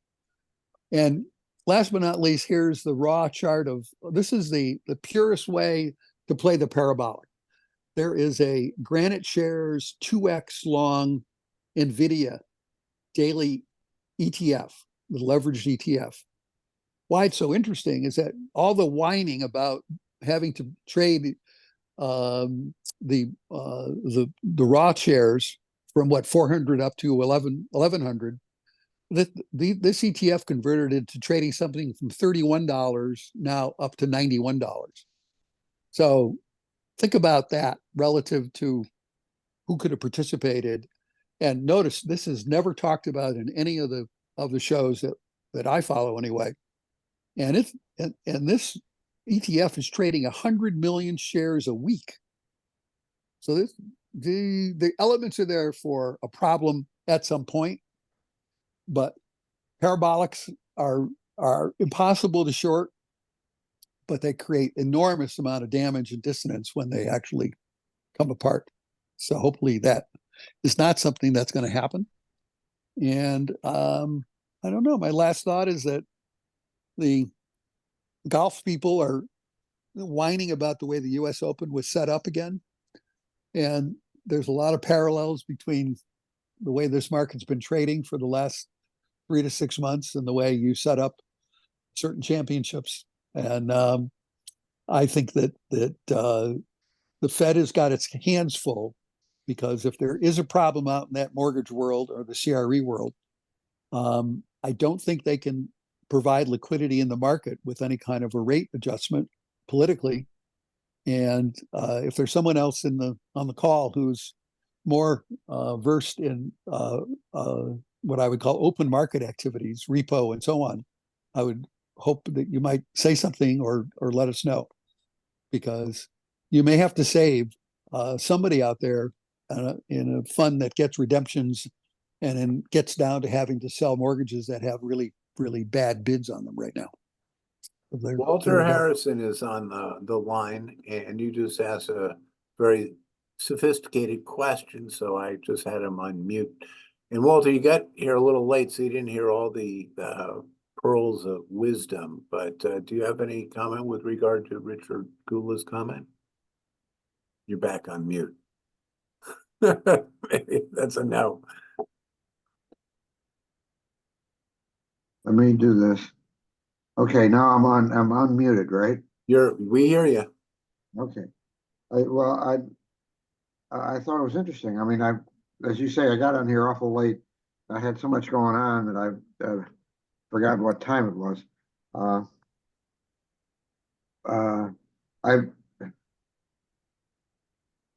And last but not least, here's the raw chart of, this is the purest way to play the parabolic. There is a Granite Shares 2x long Nvidia daily ETF, the leveraged ETF. Why it's so interesting is that all the whining about having to trade the raw shares from 400 up to 1100, this ETF converted into trading something from $31 now up to $91. So think about that relative to who could have participated. And notice this is never talked about in any of the shows that I follow anyway. And this ETF is trading 100 million shares a week. So the elements are there for a problem at some point, but parabolics are impossible to short, but they create enormous amount of damage and dissonance when they actually come apart. So hopefully that is not something that's going to happen. And I don't know. My last thought is that the golf people are whining about the way the U.S. Open was set up again. And there's a lot of parallels between the way this market's been trading for the last 3 to 6 months and the way you set up certain championships. And I think that the Fed has got its hands full, because if there is a problem out in that mortgage world or the CRE world, I don't think they can provide liquidity in the market with any kind of a rate adjustment politically. And if there's someone else on the call who's more versed in what I would call open market activities, repo and so on, I would hope that you might say something or let us know, because you may have to save somebody out there in a fund that gets redemptions and then gets down to having to sell mortgages that have really, really bad bids on them right now. Walter Harrison is on the line, and you just asked a very sophisticated question, so I just had him on mute. And Walter, you got here a little late, so you didn't hear all the pearls of wisdom, but do you have any comment with regard to Richard Gula's comment? You're back on mute. That's a no. Let me do this. Okay, now I'm unmuted, right? We hear you. Okay. I thought it was interesting. I mean, as you say, I got on here awful late. I had so much going on that I forgot what time it was.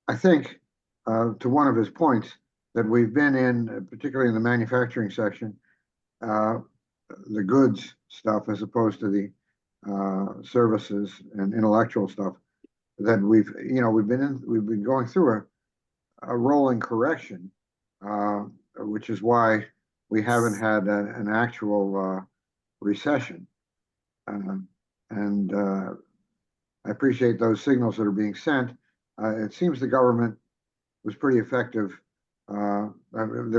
I think to one of his points that we've been in, particularly in the manufacturing section, the goods stuff as opposed to the services and intellectual stuff, that we've been going through a rolling correction, which is why we haven't had an actual recession. And I appreciate those signals that are being sent. It seems the government was pretty effective. They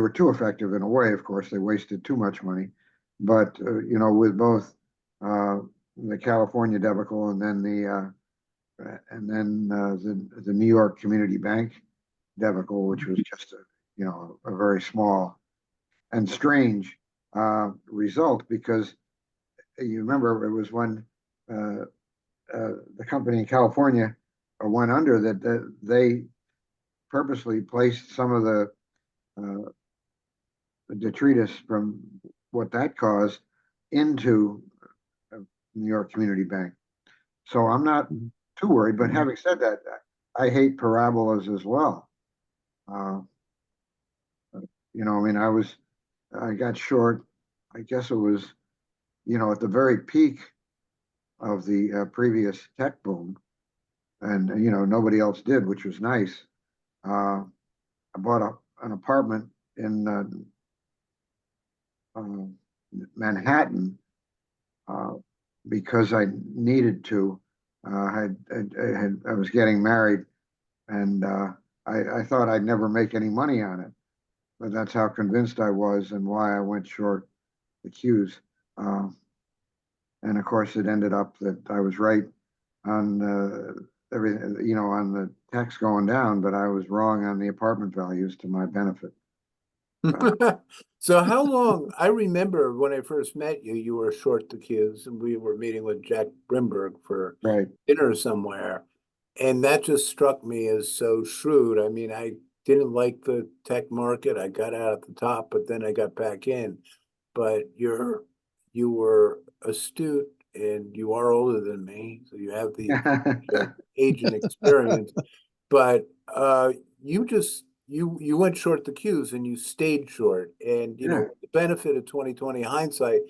were too effective in a way, of course. They wasted too much money. But, with both the California debacle and then the New York Community Bank debacle, which was just a very small and strange result, because you remember it was when the company in California went under that they purposely placed some of the detritus from what that caused into New York Community Bank. So I'm not too worried, but having said that, I hate parabolas as well. I got short, I guess it was, at the very peak of the previous tech boom, and nobody else did, which was nice. I bought an apartment in Manhattan because I needed to. I was getting married, and I thought I'd never make any money on it, but that's how convinced I was and why I went short the Qs. And of course, it ended up that I was right on everything, on the tax going down, but I was wrong on the apartment values to my benefit. So how long? I remember when I first met you, you were short the Qs, and we were meeting with Jack Brimberg for dinner somewhere. And that just struck me as so shrewd. I mean, I didn't like the tech market. I got out at the top, but then I got back in. But you were astute, and you are older than me, so you have the age and experience. But you went short the Qs and you stayed short. And the benefit of 2020 hindsight,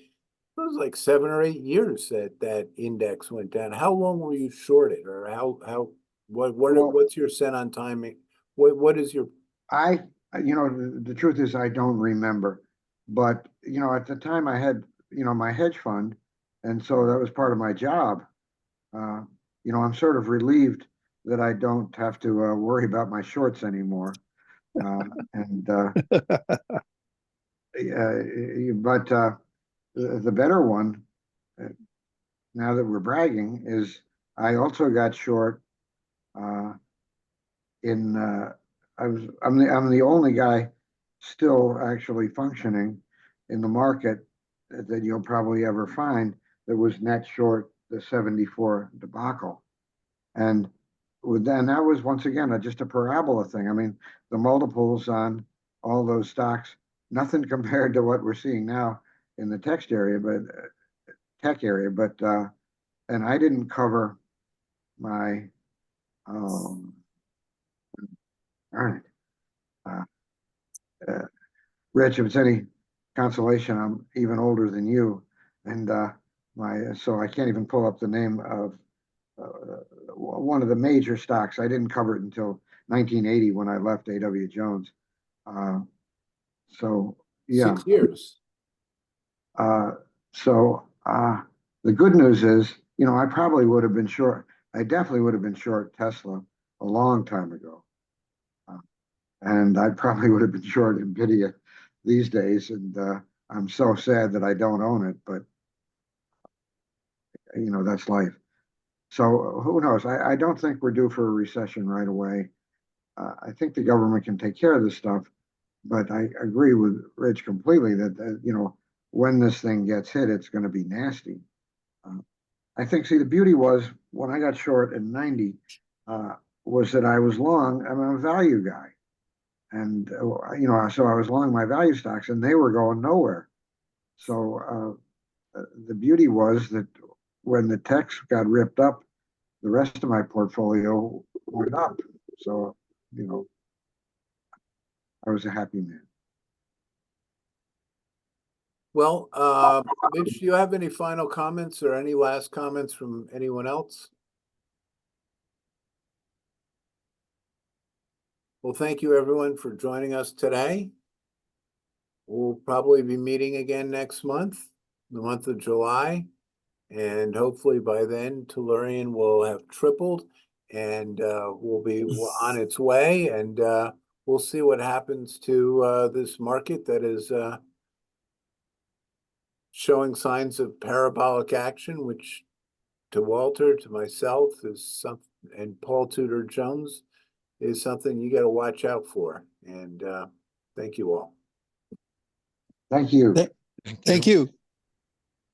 it was like 7 or 8 years that that index went down. How long were you shorted, or Well- what's your set on timing? What is your The truth is I don't remember, but at the time I had, my hedge fund, and so that was part of my job. I'm sort of relieved that I don't have to worry about my shorts anymore. But the better one, now that we're bragging, is I also got short in I'm the only guy still actually functioning in the market that you'll probably ever find that was net short the 74 debacle. And that was once again just a parabola thing. I mean, the multiples on all those stocks, nothing compared to what we're seeing now in the tech area, but and I didn't cover my darn it. Rich, if it's any consolation, I'm even older than you, and so I can't even pull up the name of one of the major stocks. I didn't cover it until 1980 when I left A.W. Jones. So yeah. 6 years? The good news is, I probably would have been short. I definitely would have been short Tesla a long time ago. And I probably would have been short NVIDIA these days. And I'm so sad that I don't own it, but that's life. So who knows? I don't think we're due for a recession right away. I think the government can take care of this stuff, but I agree with Rich completely that, when this thing gets hit, it's going to be nasty. I think, see, the beauty was when I got short in 90, was that I was long. I'm a value guy. And, so I was long my value stocks and they were going nowhere. So the beauty was that when the techs got ripped up, the rest of my portfolio went up. So, I was a happy man. Well, Mitch, do you have any final comments or any last comments from anyone else? Well, thank you everyone for joining us today. We'll probably be meeting again next month, the month of July. And hopefully by then, Tellurian will have tripled and will be on its way. And we'll see what happens to this market that is showing signs of parabolic action, which to Walter, to myself, is something, and Paul Tudor Jones is something you got to watch out for. And thank you all. Thank you. Thank you.